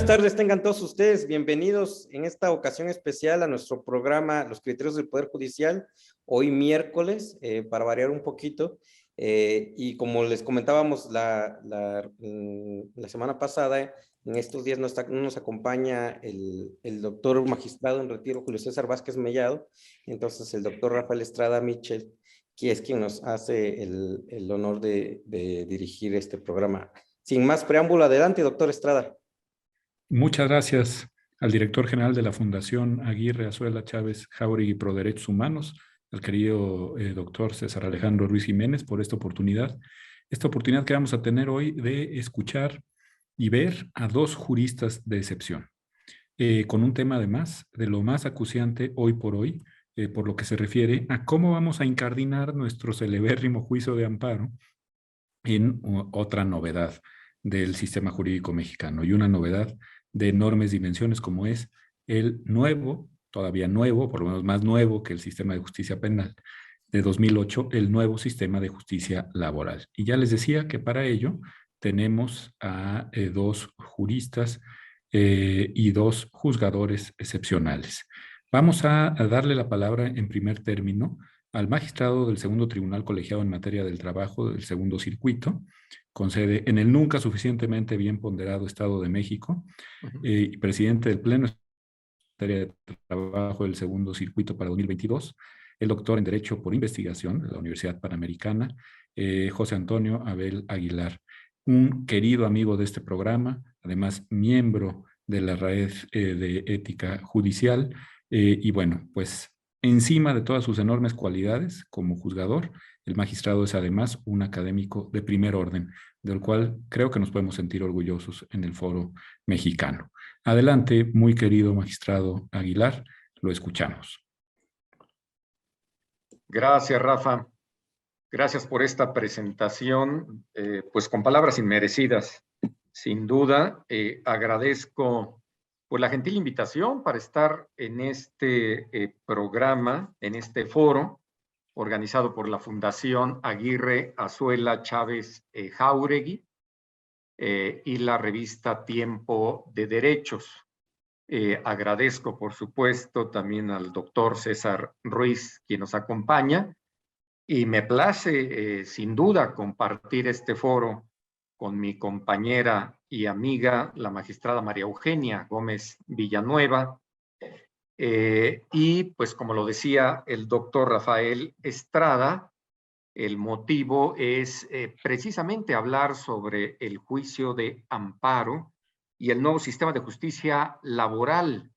Buenas tardes, tengan todos ustedes bienvenidos en esta ocasión especial a nuestro programa Los Criterios del Poder Judicial, hoy miércoles, para variar un poquito. Y como les comentábamos la semana pasada, en estos días no nos acompaña el doctor magistrado en retiro Julio César Vázquez Mellado, entonces el doctor Rafael Estrada Mitchell, que es quien nos hace el honor de dirigir este programa. Sin más preámbulo, adelante, doctor Estrada. Muchas gracias al director general de la Fundación Aguirre Azuela Chávez Jáuregui Pro Derechos Humanos, al querido doctor César Alejandro Ruiz Jiménez, por esta oportunidad que vamos a tener hoy de escuchar y ver a dos juristas de excepción, con un tema además de lo más acuciante hoy por hoy, por lo que se refiere a cómo vamos a incardinar nuestro celebérrimo juicio de amparo en otra novedad del sistema jurídico mexicano, y una novedad de enormes dimensiones como es el nuevo, todavía nuevo, por lo menos más nuevo que el sistema de justicia penal de 2008, el nuevo sistema de justicia laboral. Y ya les decía que para ello tenemos a dos juristas y dos juzgadores excepcionales. Vamos a darle la palabra en primer término al magistrado del Segundo Tribunal Colegiado en Materia del Trabajo del Segundo Circuito, con sede en el nunca suficientemente bien ponderado Estado de México, y presidente del Pleno en Materia de Trabajo del Segundo Circuito para 2022, el doctor en Derecho por Investigación de la Universidad Panamericana, José Antonio Abel Aguilar, un querido amigo de este programa, además miembro de la Red de Ética Judicial, y bueno, pues encima de todas sus enormes cualidades como juzgador, el magistrado es además un académico de primer orden, del cual creo que nos podemos sentir orgullosos en el foro mexicano. Adelante, muy querido magistrado Aguilar, lo escuchamos. Gracias, Rafa. Gracias por esta presentación, pues con palabras inmerecidas. Sin duda, agradezco por la gentil invitación para estar en este programa, en este foro, organizado por la Fundación Aguirre Azuela Chávez Jáuregui y la revista Tiempo de Derechos. Agradezco, por supuesto, también al doctor César Ruiz, quien nos acompaña, y me place, sin duda, compartir este foro con mi compañera y amiga, la magistrada María Eugenia Gómez Villanueva, y pues como lo decía el doctor Rafael Estrada, el motivo es precisamente hablar sobre el juicio de amparo y el nuevo sistema de justicia laboral.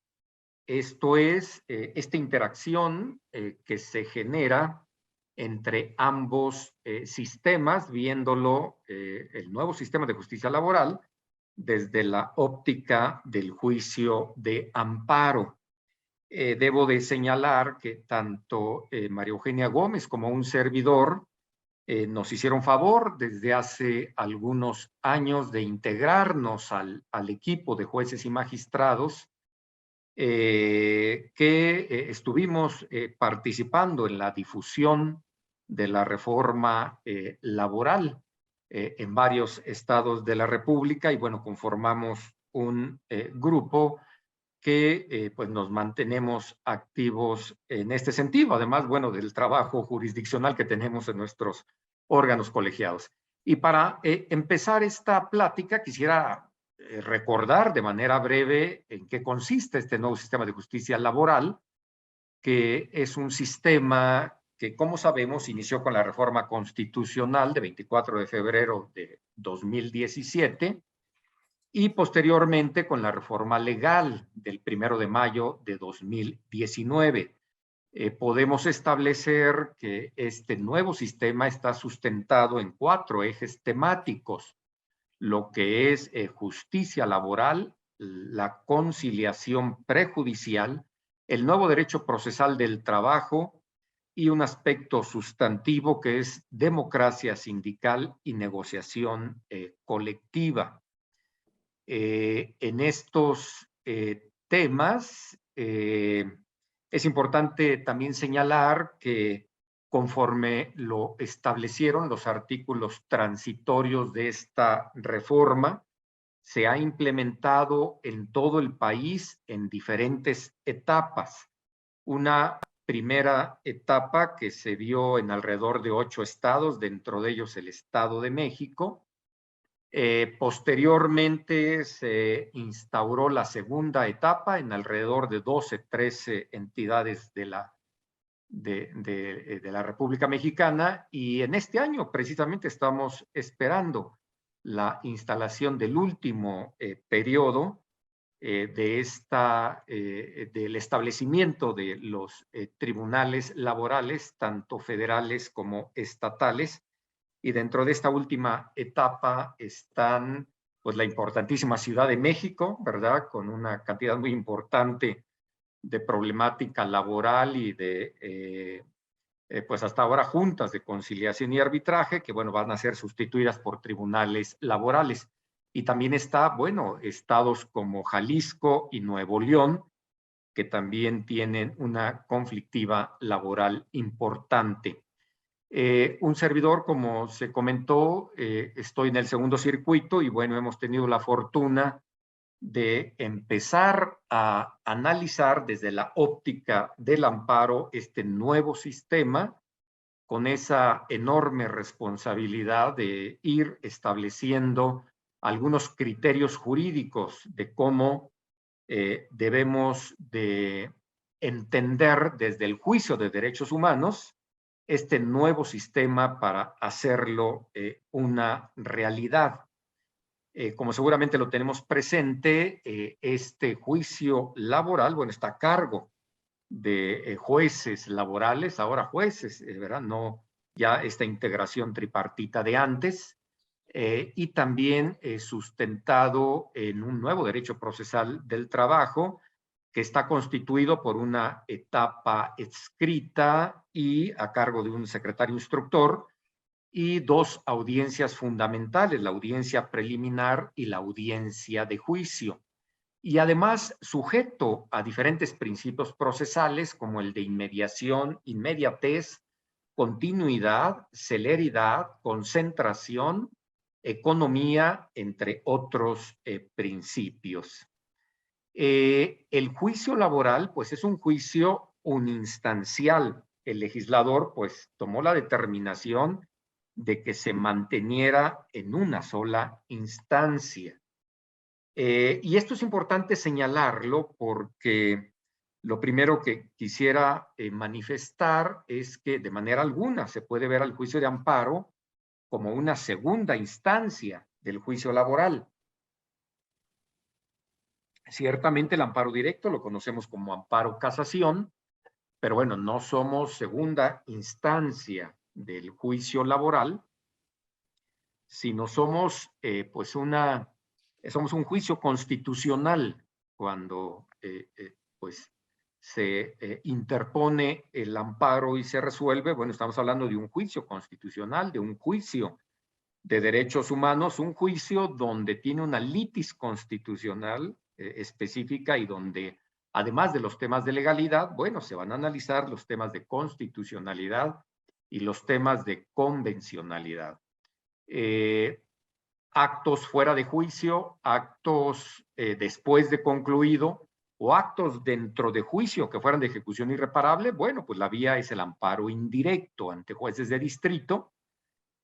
Esto es, esta interacción que se genera entre ambos sistemas, viéndolo el nuevo sistema de justicia laboral desde la óptica del juicio de amparo. Debo de señalar que tanto María Eugenia Gómez como un servidor nos hicieron favor desde hace algunos años de integrarnos al equipo de jueces y magistrados que estuvimos participando en la difusión de la reforma laboral en varios estados de la República, y bueno, conformamos un grupo que pues nos mantenemos activos en este sentido, además, bueno, del trabajo jurisdiccional que tenemos en nuestros órganos colegiados. Y para empezar esta plática, quisiera recordar de manera breve en qué consiste este nuevo sistema de justicia laboral, que es un sistema que, como sabemos, inició con la reforma constitucional de 24 de febrero de 2017, y posteriormente con la reforma legal del 1 de mayo de 2019. Podemos establecer que este nuevo sistema está sustentado en 4 ejes temáticos: lo que es justicia laboral, la conciliación prejudicial, el nuevo derecho procesal del trabajo y un aspecto sustantivo que es democracia sindical y negociación colectiva. En estos temas es importante también señalar que conforme lo establecieron los artículos transitorios de esta reforma, se ha implementado en todo el país en diferentes etapas. Una primera etapa que se dio en alrededor de 8 estados, dentro de ellos el Estado de México. Posteriormente se instauró la segunda etapa en alrededor de 12, 13 entidades de la República Mexicana, y en este año precisamente estamos esperando la instalación del último periodo del establecimiento de los tribunales laborales, tanto federales como estatales. Y dentro de esta última etapa están pues la importantísima Ciudad de México, ¿verdad? Con una cantidad muy importante de problemática laboral y de pues hasta ahora juntas de conciliación y arbitraje, que bueno, van a ser sustituidas por tribunales laborales. Y también está, bueno, estados como Jalisco y Nuevo León, que también tienen una conflictiva laboral importante. Un servidor, como se comentó, estoy en el segundo circuito y bueno, hemos tenido la fortuna de empezar a analizar desde la óptica del amparo este nuevo sistema, con esa enorme responsabilidad de ir estableciendo algunos criterios jurídicos de cómo debemos de entender desde el juicio de derechos humanos este nuevo sistema para hacerlo una realidad. Como seguramente lo tenemos presente, este juicio laboral, bueno, está a cargo de jueces laborales, ahora jueces, ¿verdad? No ya esta integración tripartita de antes, y también sustentado en un nuevo derecho procesal del trabajo que está constituido por una etapa escrita y a cargo de un secretario instructor y 2 audiencias fundamentales, la audiencia preliminar y la audiencia de juicio. Y además sujeto a diferentes principios procesales como el de inmediación, inmediatez, continuidad, celeridad, concentración, economía, entre otros principios. El juicio laboral, pues es un juicio uninstancial. El legislador, pues, tomó la determinación de que se manteniera en una sola instancia. Y esto es importante señalarlo porque lo primero que quisiera manifestar es que de manera alguna se puede ver al juicio de amparo como una segunda instancia del juicio laboral. Ciertamente el amparo directo lo conocemos como amparo casación, pero bueno, no somos segunda instancia del juicio laboral, sino somos pues somos un juicio constitucional cuando pues se interpone el amparo y se resuelve. Bueno, estamos hablando de un juicio constitucional, de un juicio de derechos humanos, un juicio donde tiene una litis constitucional específica y donde, además de los temas de legalidad, bueno, se van a analizar los temas de constitucionalidad y los temas de convencionalidad. Actos fuera de juicio, actos después de concluido o actos dentro de juicio que fueran de ejecución irreparable, bueno, pues la vía es el amparo indirecto ante jueces de distrito,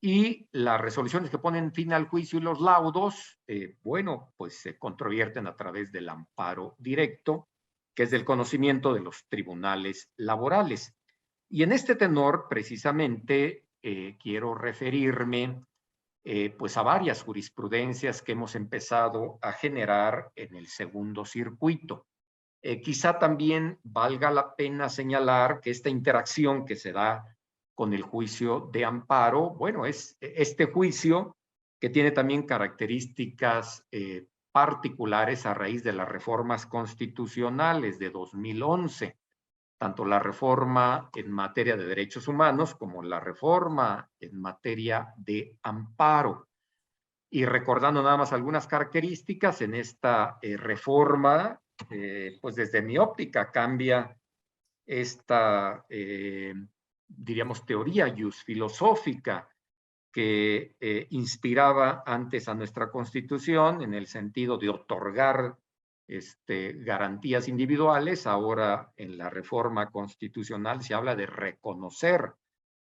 y las resoluciones que ponen fin al juicio y los laudos, bueno, pues se controvierten a través del amparo directo, que es del conocimiento de los tribunales laborales. Y en este tenor, precisamente, quiero referirme pues a varias jurisprudencias que hemos empezado a generar en el segundo circuito. Quizá también valga la pena señalar que esta interacción que se da con el juicio de amparo, bueno, es este juicio que tiene también características particulares a raíz de las reformas constitucionales de 2011, tanto la reforma en materia de derechos humanos como la reforma en materia de amparo. Y recordando nada más algunas características, en esta reforma, pues desde mi óptica cambia esta, diríamos, teoría filosófica que inspiraba antes a nuestra Constitución en el sentido de otorgar garantías individuales. Ahora en la reforma constitucional se habla de reconocer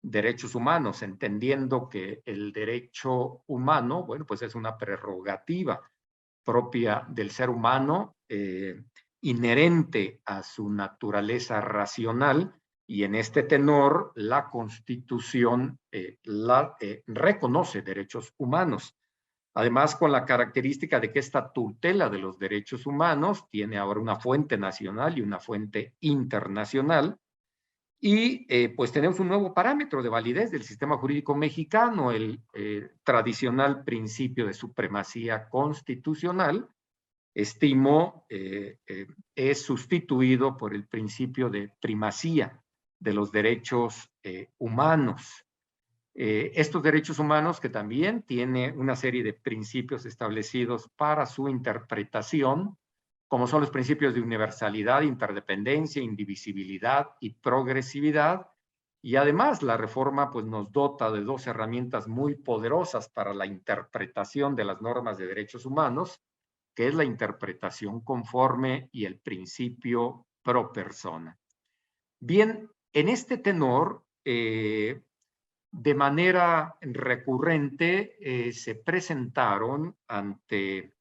derechos humanos, entendiendo que el derecho humano, bueno, pues es una prerrogativa propia del ser humano, inherente a su naturaleza racional, y en este tenor la Constitución reconoce derechos humanos. Además, con la característica de que esta tutela de los derechos humanos tiene ahora una fuente nacional y una fuente internacional, y pues tenemos un nuevo parámetro de validez del sistema jurídico mexicano, el tradicional principio de supremacía constitucional, estimo, es sustituido por el principio de primacía de los derechos humanos. Estos derechos humanos, que también tiene una serie de principios establecidos para su interpretación, como son los principios de universalidad, interdependencia, indivisibilidad y progresividad. Y además la reforma pues, nos dota de dos herramientas muy poderosas para la interpretación de las normas de derechos humanos, que es la interpretación conforme y el principio pro persona. Bien, en este tenor, de manera recurrente se presentaron ante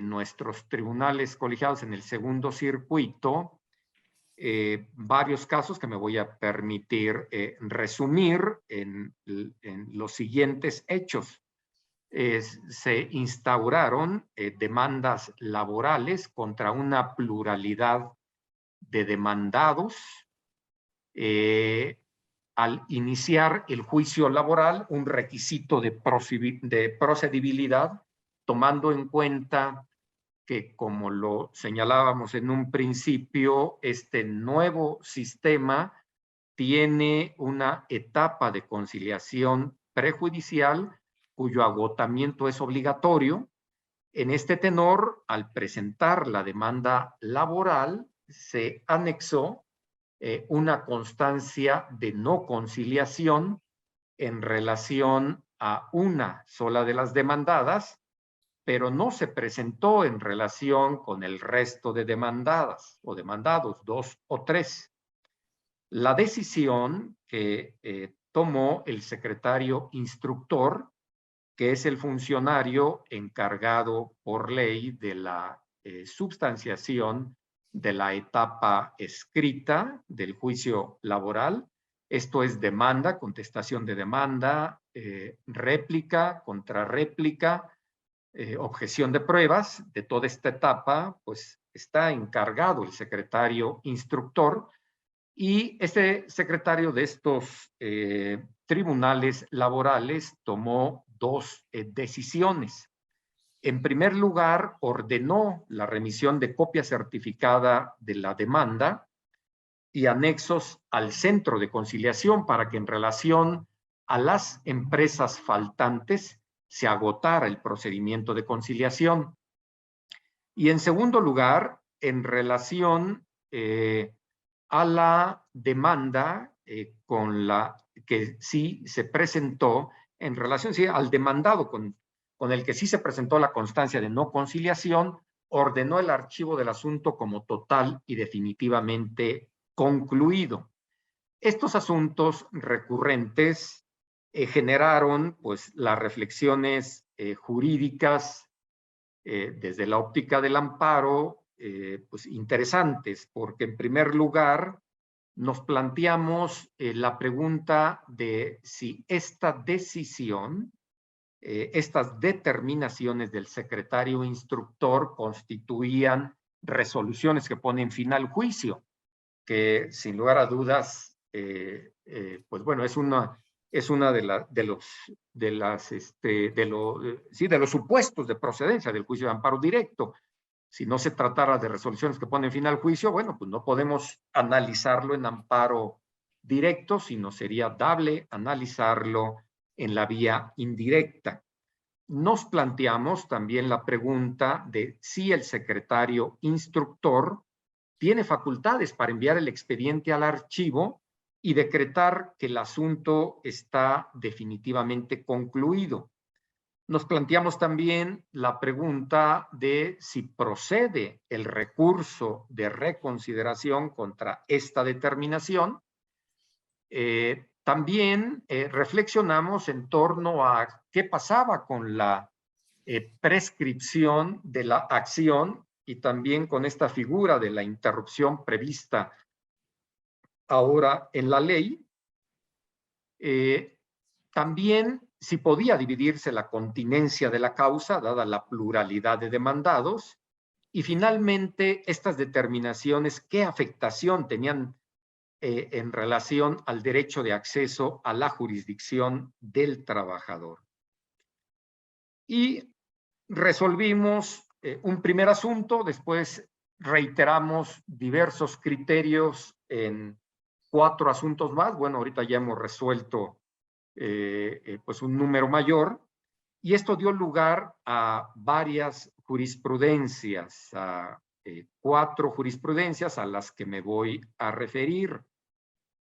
nuestros tribunales colegiados en el segundo circuito varios casos que me voy a permitir resumir en los siguientes hechos. Se instauraron demandas laborales contra una pluralidad de demandados. Al iniciar el juicio laboral, un requisito de procedibilidad, tomando en cuenta que, como lo señalábamos en un principio, este nuevo sistema tiene una etapa de conciliación prejudicial cuyo agotamiento es obligatorio. En este tenor, al presentar la demanda laboral, se anexó una constancia de no conciliación en relación a una sola de las demandadas, pero no se presentó en relación con el resto de demandadas o demandados, 2 o 3. La decisión que tomó el secretario instructor, que es el funcionario encargado por ley de la substanciación de la etapa escrita del juicio laboral. Esto es demanda, contestación de demanda, réplica, contrarréplica, objeción de pruebas. De toda esta etapa, pues está encargado el secretario instructor, y este secretario de estos tribunales laborales tomó dos decisiones. En primer lugar, ordenó la remisión de copia certificada de la demanda y anexos al centro de conciliación para que en relación a las empresas faltantes se agotara el procedimiento de conciliación. Y en segundo lugar, en relación a la demanda con la que sí se presentó, en relación al demandado con el que sí se presentó la constancia de no conciliación, ordenó el archivo del asunto como total y definitivamente concluido. Estos asuntos recurrentes generaron pues las reflexiones jurídicas desde la óptica del amparo pues interesantes, porque en primer lugar nos planteamos la pregunta de si esta decisión, estas determinaciones del secretario instructor constituían resoluciones que ponen fin al juicio, que sin lugar a dudas, pues bueno, es una de los supuestos de procedencia del juicio de amparo directo. Si no se tratara de resoluciones que ponen fin al juicio, bueno, pues no podemos analizarlo en amparo directo, sino sería dable analizarlo en la vía indirecta. Nos planteamos también la pregunta de si el secretario instructor tiene facultades para enviar el expediente al archivo y decretar que el asunto está definitivamente concluido. Nos planteamos también la pregunta de si procede el recurso de reconsideración contra esta determinación. También reflexionamos en torno a qué pasaba con la prescripción de la acción y también con esta figura de la interrupción prevista ahora en la ley. También si podía dividirse la continencia de la causa, dada la pluralidad de demandados, y finalmente estas determinaciones, qué afectación tenían en relación al derecho de acceso a la jurisdicción del trabajador. Y resolvimos un primer asunto, después reiteramos diversos criterios en 4 asuntos más. Bueno, ahorita ya hemos resuelto pues un número mayor, y esto dio lugar a varias jurisprudencias, a 4 jurisprudencias a las que me voy a referir.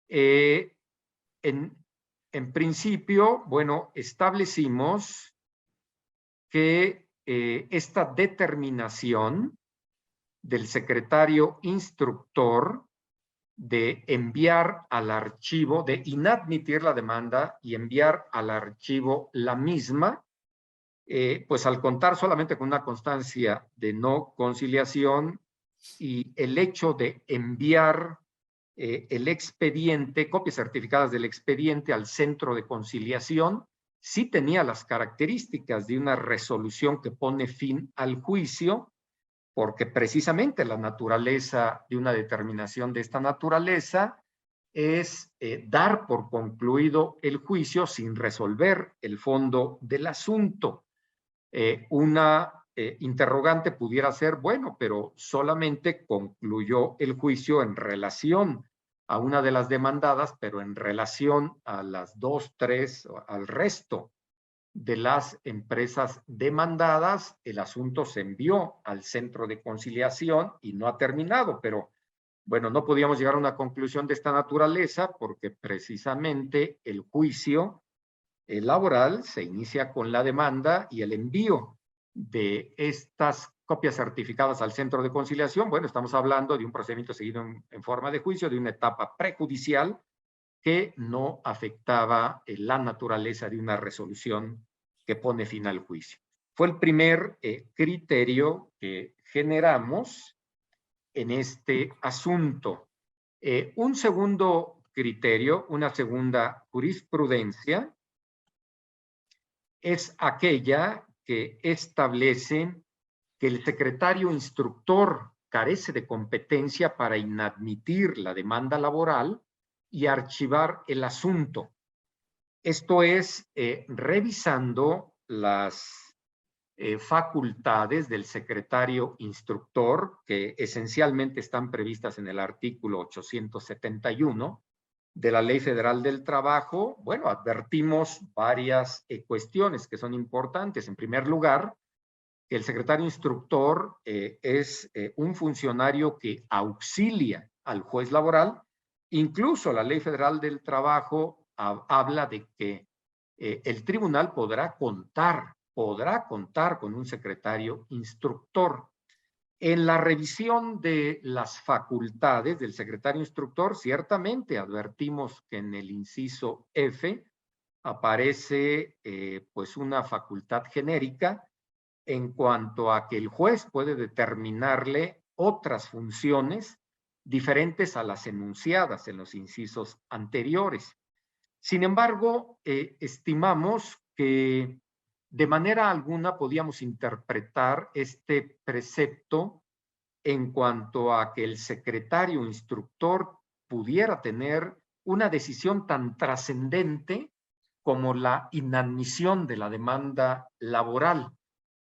En principio, bueno, establecimos que esta determinación del secretario instructor de enviar al archivo, de inadmitir la demanda y enviar al archivo la misma, pues al contar solamente con una constancia de no conciliación y el hecho de enviar el expediente, copias certificadas del expediente al centro de conciliación, sí tenía las características de una resolución que pone fin al juicio, porque precisamente la naturaleza de una determinación de esta naturaleza es dar por concluido el juicio sin resolver el fondo del asunto. Una interrogante pudiera ser, bueno, pero solamente concluyó el juicio en relación a una de las demandadas, pero en relación a las 2, 3, al resto de las empresas demandadas, el asunto se envió al centro de conciliación y no ha terminado, pero bueno, no podíamos llegar a una conclusión de esta naturaleza porque precisamente el juicio laboral se inicia con la demanda y el envío de estas copias certificadas al centro de conciliación. Bueno, estamos hablando de un procedimiento seguido en forma de juicio, de una etapa prejudicial que no afectaba la naturaleza de una resolución que pone fin al juicio. Fue el primer criterio que generamos en este asunto. Un segundo criterio, una segunda jurisprudencia, es aquella que establece que el secretario instructor carece de competencia para inadmitir la demanda laboral y archivar el asunto. Esto es, revisando las facultades del secretario instructor, que esencialmente están previstas en el artículo 871 de la Ley Federal del Trabajo. Bueno, advertimos varias cuestiones que son importantes. En primer lugar, que el secretario instructor es un funcionario que auxilia al juez laboral. Incluso la Ley Federal del Trabajo habla de que el tribunal podrá contar con un secretario instructor. En la revisión de las facultades del secretario instructor, ciertamente advertimos que en el inciso F aparece pues una facultad genérica en cuanto a que el juez puede determinarle otras funciones diferentes a las enunciadas en los incisos anteriores. Sin embargo, estimamos que de manera alguna podíamos interpretar este precepto en cuanto a que el secretario instructor pudiera tener una decisión tan trascendente como la inadmisión de la demanda laboral.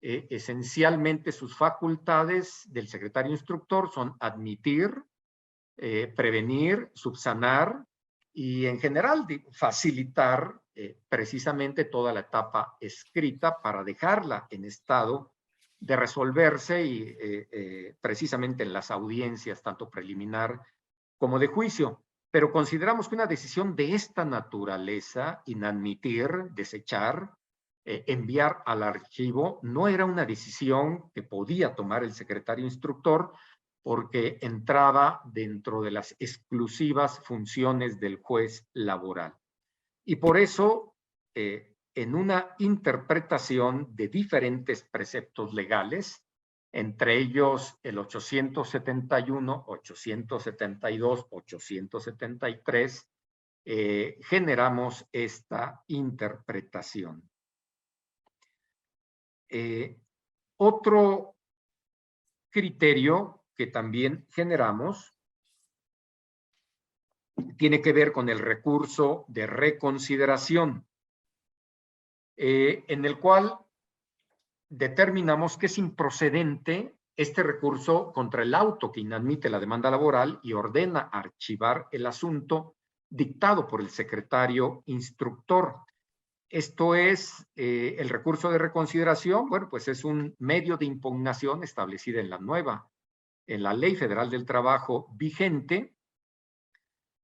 Esencialmente sus facultades del secretario instructor son admitir, prevenir, subsanar y en general facilitar precisamente toda la etapa escrita para dejarla en estado de resolverse y precisamente en las audiencias tanto preliminar como de juicio. pero consideramos que una decisión de esta naturaleza, inadmitir, desechar, enviar al archivo, no era una decisión que podía tomar el secretario instructor porque entraba dentro de las exclusivas funciones del juez laboral. Y por eso, en una interpretación de diferentes preceptos legales, entre ellos el 871, 872, 873, generamos esta interpretación. Otro criterio que también generamos tiene que ver con el recurso de reconsideración, en el cual determinamos que es improcedente este recurso contra el auto que inadmite la demanda laboral y ordena archivar el asunto dictado por el secretario instructor. Esto es el recurso de reconsideración. Bueno, pues es un medio de impugnación establecida en la Ley Federal del Trabajo vigente,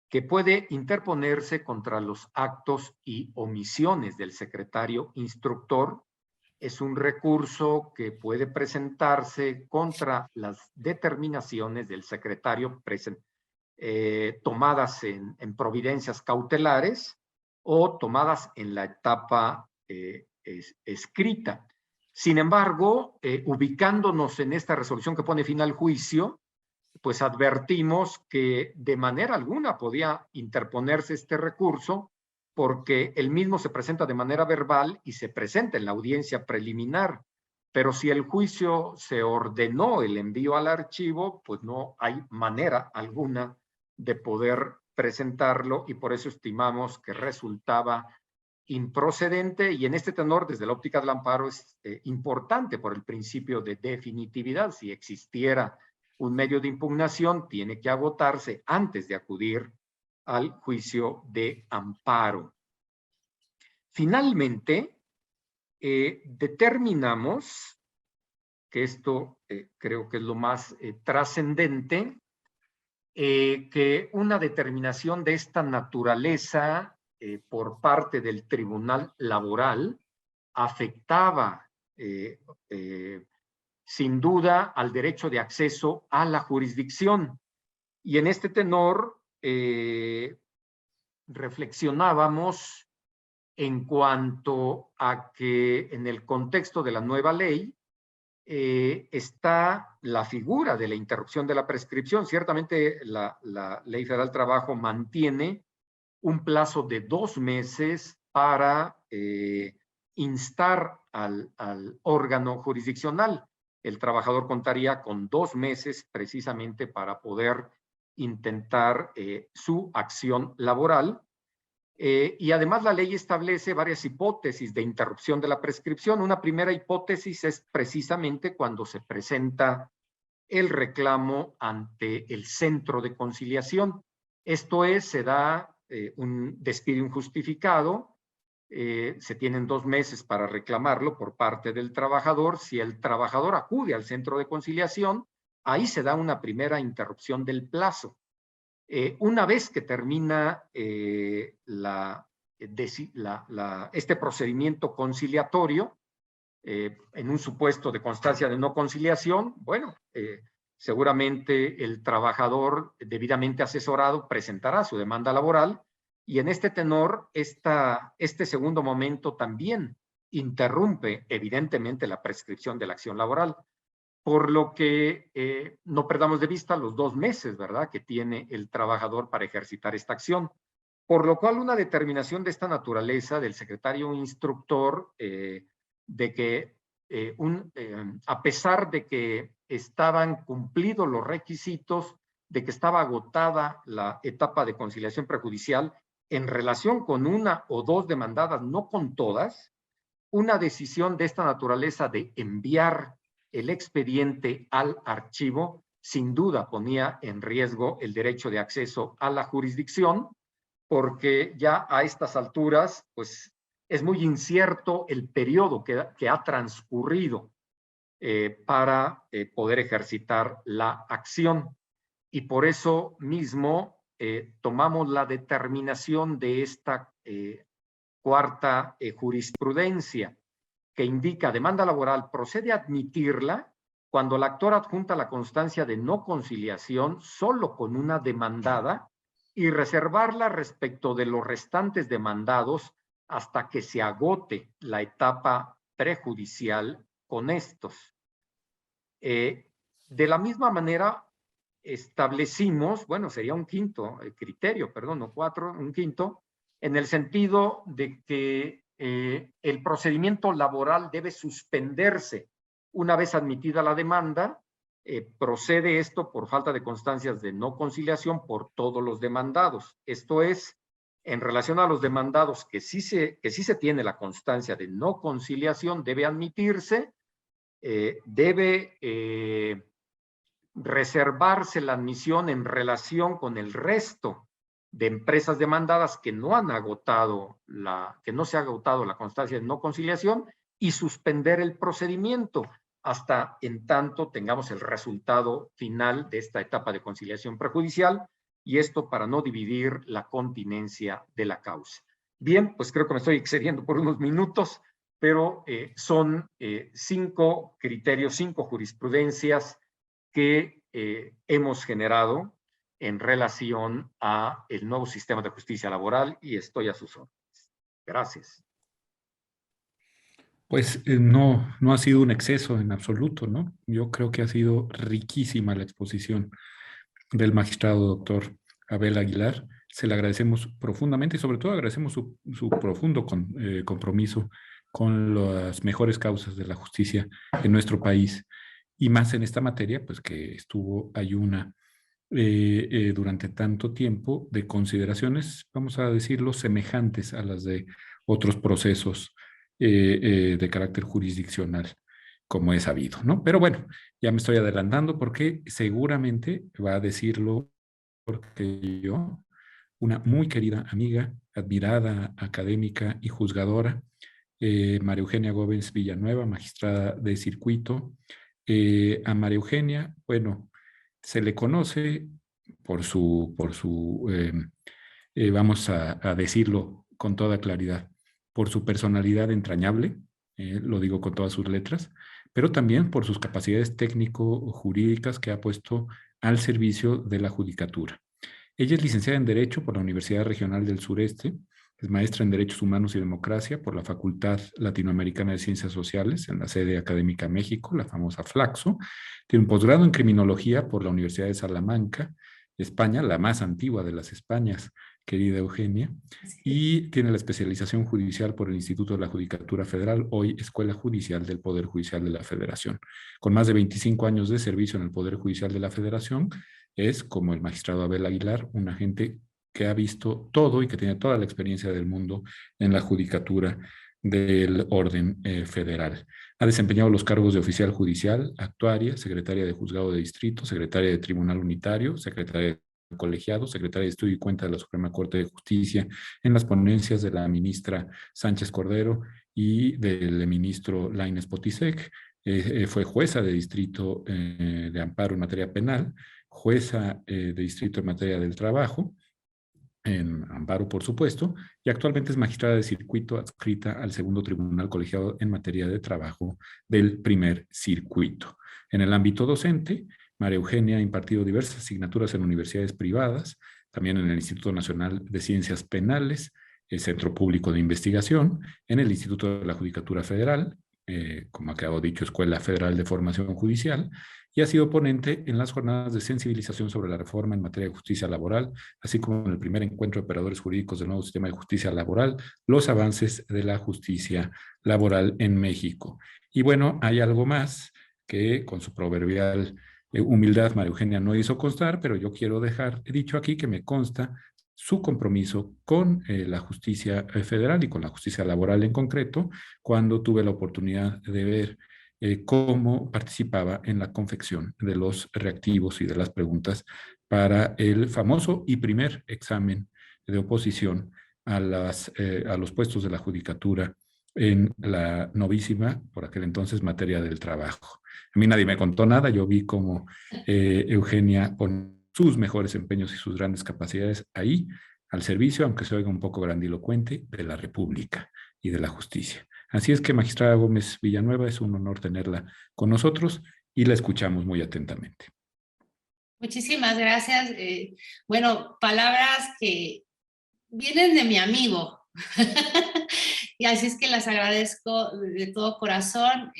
que puede interponerse contra los actos y omisiones del secretario instructor. Es un recurso que puede presentarse contra las determinaciones del secretario tomadas en providencias cautelares o tomadas en la etapa escrita. Sin embargo, ubicándonos en esta resolución que pone fin al juicio, pues advertimos que de manera alguna podía interponerse este recurso porque el mismo se presenta de manera verbal y se presenta en la audiencia preliminar. Pero si el juicio se ordenó el envío al archivo, pues no hay manera alguna de poder presentarlo y por eso estimamos que resultaba improcedente, y en este tenor, desde la óptica del amparo, es importante por el principio de definitividad. Si existiera un medio de impugnación, tiene que agotarse antes de acudir al juicio de amparo. Finalmente, determinamos que esto creo que es lo más trascendente, que una determinación de esta naturaleza por parte del Tribunal Laboral afectaba sin duda al derecho de acceso a la jurisdicción. Y en este tenor reflexionábamos en cuanto a que en el contexto de la nueva ley está la figura de la interrupción de la prescripción. Ciertamente la Ley Federal del Trabajo mantiene un plazo de 2 meses para instar al órgano jurisdiccional. El trabajador contaría con 2 meses precisamente para poder intentar su acción laboral. Y además la ley establece varias hipótesis de interrupción de la prescripción. Una primera hipótesis es precisamente cuando se presenta el reclamo ante el centro de conciliación. Esto es, se da un despido injustificado, se tienen 2 meses para reclamarlo por parte del trabajador. Si el trabajador acude al centro de conciliación, ahí se da una primera interrupción del plazo. Una vez que termina este procedimiento conciliatorio, en un supuesto de constancia de no conciliación, bueno, seguramente el trabajador debidamente asesorado presentará su demanda laboral, y en este tenor, este segundo momento también interrumpe evidentemente la prescripción de la acción laboral. Por lo que no perdamos de vista los 2 meses, ¿verdad?, que tiene el trabajador para ejercitar esta acción. Por lo cual, una determinación de esta naturaleza del secretario instructor, de que a pesar de que estaban cumplidos los requisitos, de que estaba agotada la etapa de conciliación prejudicial en relación con 1 o 2 demandadas, no con todas, una decisión de esta naturaleza de enviar el expediente al archivo sin duda ponía en riesgo el derecho de acceso a la jurisdicción, porque ya a estas alturas pues es muy incierto el periodo que ha transcurrido para poder ejercitar la acción. Y por eso mismo tomamos la determinación de esta cuarta jurisprudencia que indica demanda laboral, procede a admitirla cuando el actor adjunta la constancia de no conciliación solo con una demandada y reservarla respecto de los restantes demandados hasta que se agote la etapa prejudicial con estos. De la misma manera, establecimos, bueno, sería un quinto criterio, perdón, no cuatro, un quinto, en el sentido de que el procedimiento laboral debe suspenderse una vez admitida la demanda. Procede esto por falta de constancias de no conciliación por todos los demandados. Esto es, en relación a los demandados que sí se tiene la constancia de no conciliación, debe admitirse, debe reservarse la admisión en relación con el resto de empresas demandadas que no han agotado que no se ha agotado la constancia de no conciliación, y suspender el procedimiento hasta en tanto tengamos el resultado final de esta etapa de conciliación prejudicial, y esto para no dividir la continencia de la causa. Bien, pues creo que me estoy excediendo por unos minutos, pero son 5 criterios, 5 jurisprudencias que hemos generado en relación a el nuevo sistema de justicia laboral, y estoy a sus órdenes. Gracias. Pues no ha sido un exceso en absoluto, ¿no? Yo creo que ha sido riquísima la exposición del magistrado doctor Abel Aguilar. Se le agradecemos profundamente y sobre todo agradecemos su profundo compromiso con las mejores causas de la justicia en nuestro país, y más en esta materia, pues que estuvo ayuna durante tanto tiempo, de consideraciones, vamos a decirlo, semejantes a las de otros procesos de carácter jurisdiccional, como es sabido, ¿no? Pero bueno, ya me estoy adelantando porque seguramente va a decirlo porque yo, una muy querida amiga, admirada académica y juzgadora, María Eugenia Gómez Villanueva, magistrada de circuito. A María Eugenia, bueno, se le conoce por vamos a decirlo con toda claridad, por su personalidad entrañable, lo digo con todas sus letras, pero también por sus capacidades técnico-jurídicas que ha puesto al servicio de la judicatura. Ella es licenciada en Derecho por la Universidad Regional del Sureste, es maestra en Derechos Humanos y Democracia por la Facultad Latinoamericana de Ciencias Sociales en la sede académica México, la famosa Flaxo. Tiene un posgrado en Criminología por la Universidad de Salamanca, España, la más antigua de las Españas, querida Eugenia, y tiene la especialización judicial por el Instituto de la Judicatura Federal, hoy Escuela Judicial del Poder Judicial de la Federación. Con más de 25 años de servicio en el Poder Judicial de la Federación, es, como el magistrado Abel Aguilar, un agente que ha visto todo y que tiene toda la experiencia del mundo en la judicatura del orden federal. Ha desempeñado los cargos de oficial judicial, actuaria, secretaria de juzgado de distrito, secretaria de tribunal unitario, secretaria de colegiado, secretaria de estudio y cuenta de la Suprema Corte de Justicia, en las ponencias de la ministra Sánchez Cordero y del ministro Lainez Potisek. Fue jueza de distrito de amparo en materia penal, jueza de distrito en materia del trabajo, en amparo, por supuesto, y actualmente es magistrada de circuito adscrita al segundo tribunal colegiado en materia de trabajo del primer circuito. En el ámbito docente, María Eugenia ha impartido diversas asignaturas en universidades privadas, también en el Instituto Nacional de Ciencias Penales, el Centro Público de Investigación, en el Instituto de la Judicatura Federal, como acabo dicho, Escuela Federal de Formación Judicial, y ha sido ponente en las jornadas de sensibilización sobre la reforma en materia de justicia laboral, así como en el primer encuentro de operadores jurídicos del nuevo sistema de justicia laboral, los avances de la justicia laboral en México. Y bueno, hay algo más que con su proverbial humildad María Eugenia no hizo constar, pero yo quiero dejar dicho aquí que me consta su compromiso con la justicia federal y con la justicia laboral en concreto, cuando tuve la oportunidad de ver cómo participaba en la confección de los reactivos y de las preguntas para el famoso y primer examen de oposición a los puestos de la judicatura en la novísima, por aquel entonces, materia del trabajo. A mí nadie me contó nada, yo vi cómo Eugenia, con sus mejores empeños y sus grandes capacidades ahí, al servicio, aunque se oiga un poco grandilocuente, de la República y de la justicia. Así es que, magistrada Gómez Villanueva, es un honor tenerla con nosotros y la escuchamos muy atentamente. Muchísimas gracias. Bueno, palabras que vienen de mi amigo. Y así es que las agradezco de todo corazón.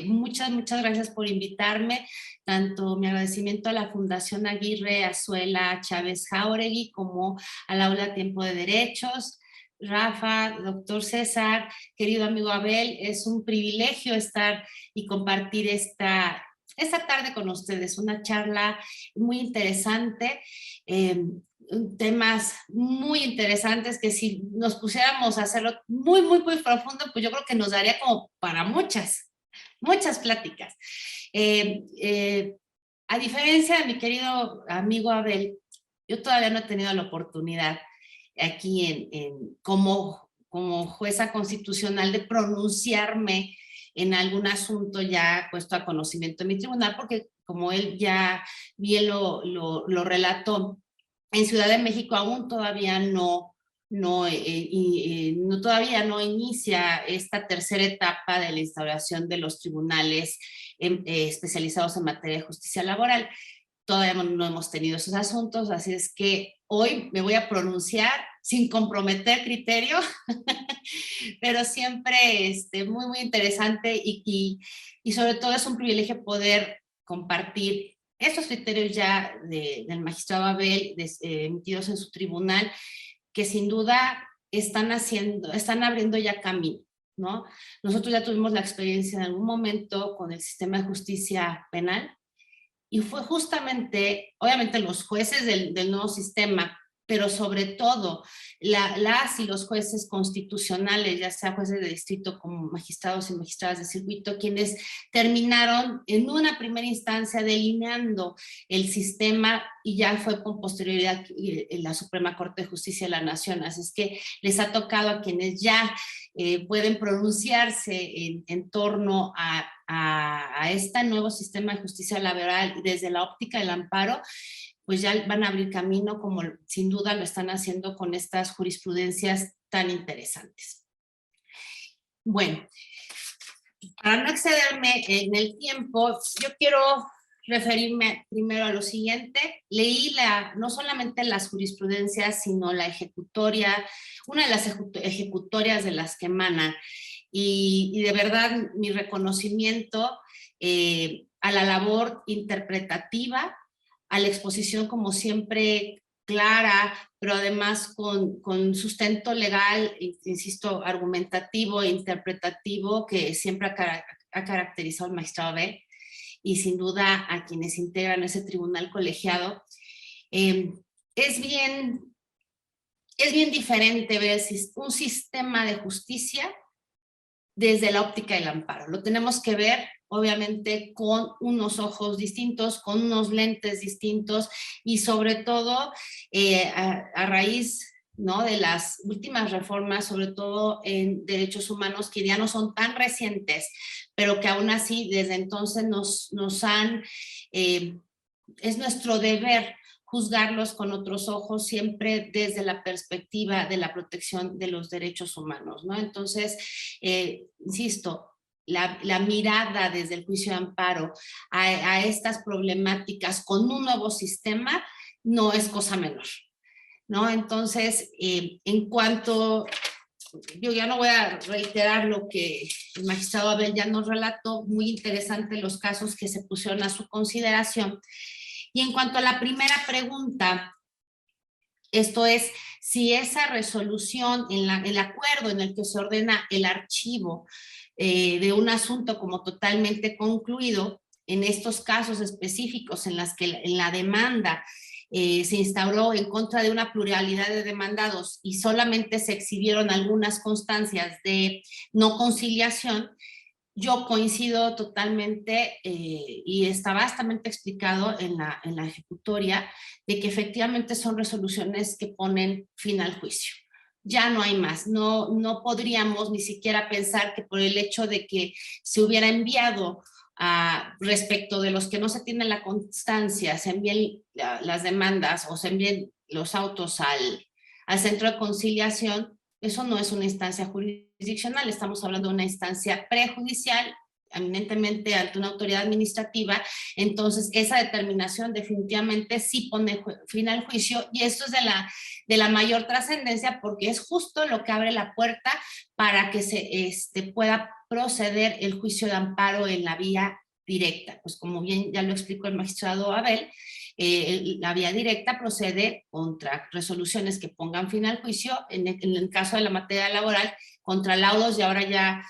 Muchas gracias por invitarme. Tanto mi agradecimiento a la Fundación Aguirre Azuela Chávez Jáuregui como al Aula Tiempo de Derechos. Rafa, doctor César, querido amigo Abel, es un privilegio estar y compartir esta tarde con ustedes, una charla muy interesante, temas muy interesantes que si nos pusiéramos a hacerlo muy profundo, pues yo creo que nos daría como para muchas pláticas. A diferencia de mi querido amigo Abel, yo todavía no he tenido la oportunidad aquí como jueza constitucional de pronunciarme en algún asunto ya puesto a conocimiento de mi tribunal, porque como él ya bien lo relató, en Ciudad de México aún todavía todavía no inicia esta tercera etapa de la instauración de los tribunales especializados en materia de justicia laboral. Todavía no hemos tenido esos asuntos, así es que hoy me voy a pronunciar sin comprometer criterio, pero siempre muy interesante y sobre todo es un privilegio poder compartir estos criterios ya del magistrado Abel emitidos en su tribunal, que sin duda están abriendo ya camino, ¿no? Nosotros ya tuvimos la experiencia en algún momento con el sistema de justicia penal, y fue justamente, obviamente los jueces del nuevo sistema, pero sobre todo las y los jueces constitucionales, ya sea jueces de distrito como magistrados y magistradas de circuito, quienes terminaron en una primera instancia delineando el sistema, y ya fue con posterioridad en la Suprema Corte de Justicia de la Nación. Así es que les ha tocado a quienes ya pueden pronunciarse en torno a este nuevo sistema de justicia laboral desde la óptica del amparo, pues ya van a abrir camino, como sin duda lo están haciendo con estas jurisprudencias tan interesantes. Bueno, para no excederme en el tiempo, yo quiero referirme primero a lo siguiente. Leí no solamente las jurisprudencias, sino la ejecutoria, una de las ejecutorias de las que emana, y de verdad mi reconocimiento a la labor interpretativa, a la exposición como siempre clara, pero además con sustento legal, insisto, argumentativo e interpretativo, que siempre ha caracterizado al magistrado Abel, y sin duda a quienes integran ese tribunal colegiado. Es bien diferente ver un sistema de justicia desde la óptica del amparo. Lo tenemos que ver, obviamente, con unos ojos distintos, con unos lentes distintos, y sobre todo a raíz, ¿no?, de las últimas reformas, sobre todo en derechos humanos, que ya no son tan recientes, pero que aún así desde entonces nos han, es nuestro deber juzgarlos con otros ojos, siempre desde la perspectiva de la protección de los derechos humanos, ¿no? Entonces, insisto, la mirada desde el juicio de amparo a estas problemáticas con un nuevo sistema no es cosa menor, ¿no? Entonces, en cuanto, yo ya no voy a reiterar lo que el magistrado Abel ya nos relató, muy interesante los casos que se pusieron a su consideración. Y en cuanto a la primera pregunta, esto es, si esa resolución, el acuerdo en el que se ordena el archivo de un asunto como totalmente concluido, en estos casos específicos en las que en la demanda se instauró en contra de una pluralidad de demandados y solamente se exhibieron algunas constancias de no conciliación, yo coincido totalmente y está vastamente explicado en la ejecutoria de que efectivamente son resoluciones que ponen fin al juicio. Ya no hay más, no podríamos ni siquiera pensar que por el hecho de que se hubiera enviado respecto de los que no se tiene la constancia, se envíen las demandas o se envíen los autos al centro de conciliación, eso no es una instancia jurisdiccional, estamos hablando de una instancia prejudicial, eminentemente ante una autoridad administrativa. Entonces esa determinación definitivamente sí pone fin al juicio, y esto es de la mayor trascendencia, porque es justo lo que abre la puerta para que se pueda proceder el juicio de amparo en la vía directa. Pues como bien ya lo explicó el magistrado Abel, la vía directa procede contra resoluciones que pongan fin al juicio, en el caso de la materia laboral, contra laudos y ahora ya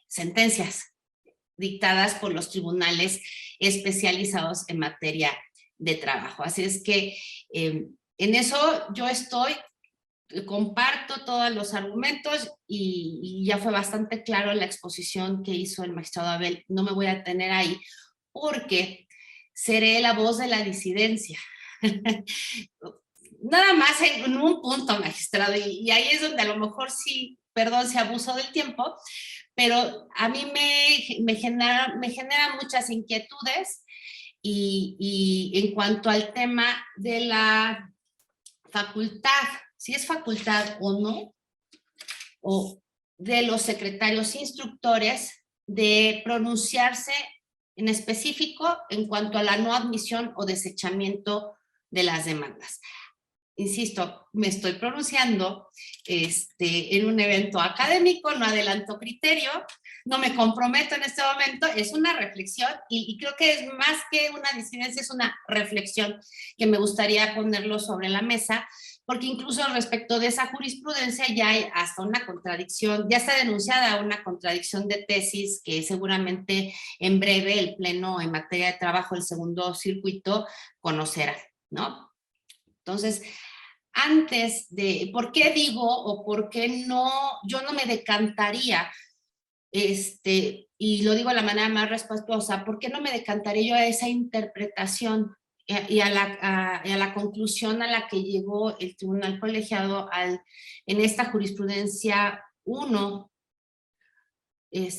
sentencias dictadas por los tribunales especializados en materia de trabajo. Así es que en eso yo comparto todos los argumentos y ya fue bastante claro la exposición que hizo el magistrado Abel. No me voy a detener ahí porque seré la voz de la disidencia. Nada más en un punto, magistrado, y ahí es donde a lo mejor sí, perdón si abuso del tiempo, pero a mí me genera muchas inquietudes y en cuanto al tema de la facultad, si es facultad o no, o de los secretarios instructores de pronunciarse en específico en cuanto a la no admisión o desechamiento de las demandas. Insisto, me estoy pronunciando en un evento académico, no adelanto criterio, no me comprometo en este momento, es una reflexión y creo que es más que una disidencia, es una reflexión que me gustaría ponerlo sobre la mesa, porque incluso respecto de esa jurisprudencia ya hay hasta una contradicción, ya está denunciada una contradicción de tesis que seguramente en breve el Pleno en materia de trabajo, el segundo circuito, conocerá, ¿no? Entonces, antes de, ¿por qué digo o por qué no, yo no me decantaría, y lo digo de la manera más respetuosa, ¿por qué no me decantaría yo a esa interpretación y a la conclusión a la que llegó el tribunal colegiado en esta jurisprudencia 1,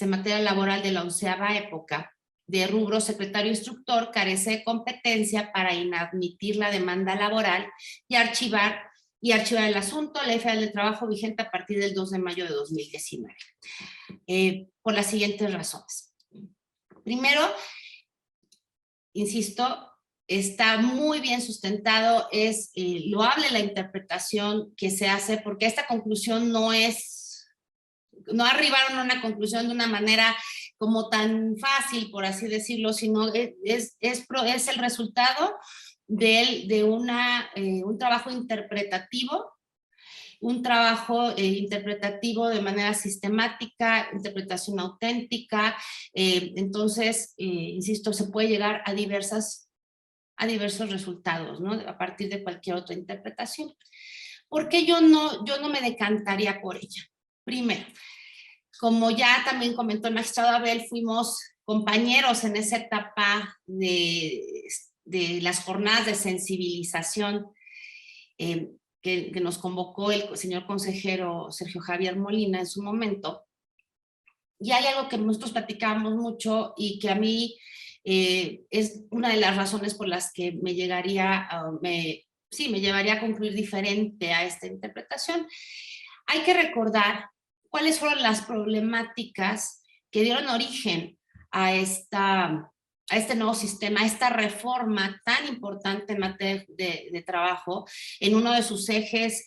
materia laboral de la 11ª época, de rubro secretario instructor, carece de competencia para inadmitir la demanda laboral y archivar el asunto, Ley Federal del Trabajo vigente a partir del 2 de mayo de 2019, por las siguientes razones. Primero, insisto, está muy bien sustentado, es loable la interpretación que se hace, porque esta conclusión no arribaron a una conclusión de una manera como tan fácil, por así decirlo, sino es el resultado de un trabajo interpretativo, de manera sistemática, interpretación auténtica. Entonces, insisto, se puede llegar a diversos resultados, ¿no? A partir de cualquier otra interpretación. ¿Por qué yo no me decantaría por ella? Primero, como ya también comentó el magistrado Abel, fuimos compañeros en esa etapa de las jornadas de sensibilización que nos convocó el señor consejero Sergio Javier Molina en su momento. Y hay algo que nosotros platicábamos mucho y que a mí es una de las razones por las que me llevaría a concluir diferente a esta interpretación. Hay que recordar cuáles fueron las problemáticas que dieron origen a este nuevo sistema, a esta reforma tan importante en materia de trabajo, en uno de sus ejes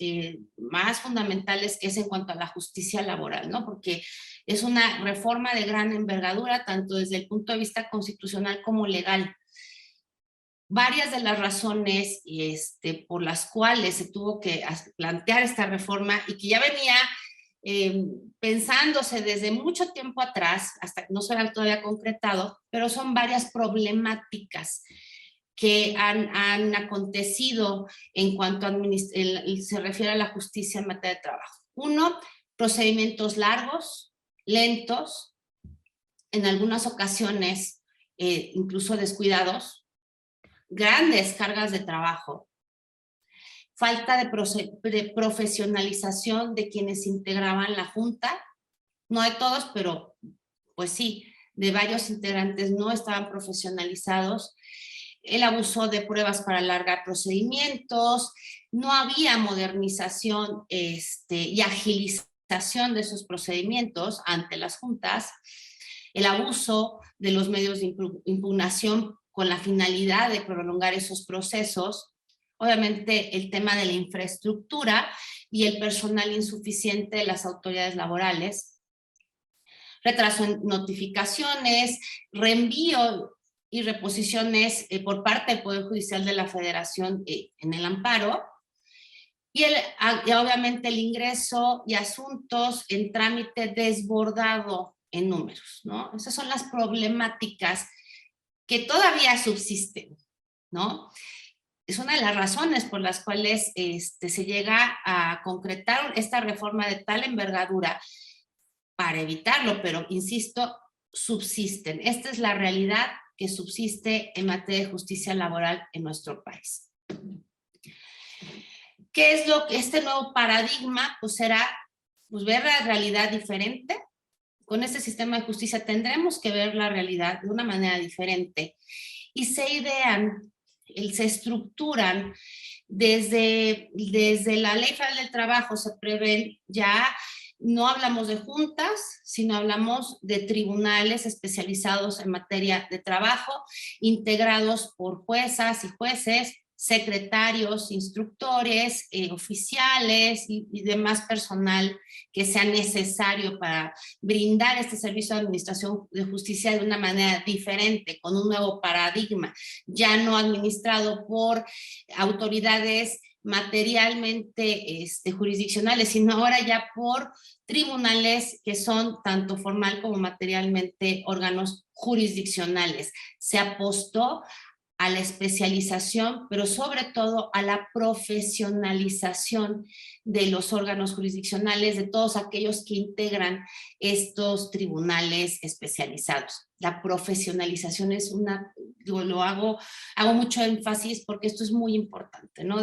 más fundamentales, que es en cuanto a la justicia laboral, ¿no? Porque es una reforma de gran envergadura, tanto desde el punto de vista constitucional como legal. Varias de las razones por las cuales se tuvo que plantear esta reforma y que ya venía pensándose desde mucho tiempo atrás, hasta que no se han todavía concretado, pero son varias problemáticas que han acontecido en cuanto se refiere a la justicia en materia de trabajo. Uno, procedimientos largos, lentos, en algunas ocasiones incluso descuidados, grandes cargas de trabajo, falta de profesionalización de quienes integraban la junta, no de todos, pero pues sí, de varios integrantes no estaban profesionalizados, el abuso de pruebas para alargar procedimientos, no había modernización y agilización de esos procedimientos ante las juntas, el abuso de los medios de impugnación con la finalidad de prolongar esos procesos, obviamente el tema de la infraestructura y el personal insuficiente de las autoridades laborales, retraso en notificaciones, reenvío y reposiciones por parte del Poder Judicial de la Federación en el amparo, y obviamente el ingreso y asuntos en trámite desbordado en números, ¿no? Esas son las problemáticas que todavía subsisten, ¿no? Es una de las razones por las cuales se llega a concretar esta reforma de tal envergadura para evitarlo, pero insisto, subsisten. Esta es la realidad que subsiste en materia de justicia laboral en nuestro país. ¿Qué es lo que este nuevo paradigma? Pues será ver la realidad diferente. Con este sistema de justicia tendremos que ver la realidad de una manera diferente y se estructuran desde la Ley Federal del Trabajo, se prevén ya, no hablamos de juntas, sino hablamos de tribunales especializados en materia de trabajo, integrados por juezas y jueces, secretarios, instructores, oficiales y demás personal que sea necesario para brindar este servicio de administración de justicia de una manera diferente, con un nuevo paradigma, ya no administrado por autoridades materialmente jurisdiccionales, sino ahora ya por tribunales que son tanto formal como materialmente órganos jurisdiccionales. Se apostó a la especialización, pero sobre todo a la profesionalización de los órganos jurisdiccionales, de todos aquellos que integran estos tribunales especializados. La profesionalización es yo hago mucho énfasis porque esto es muy importante, ¿no?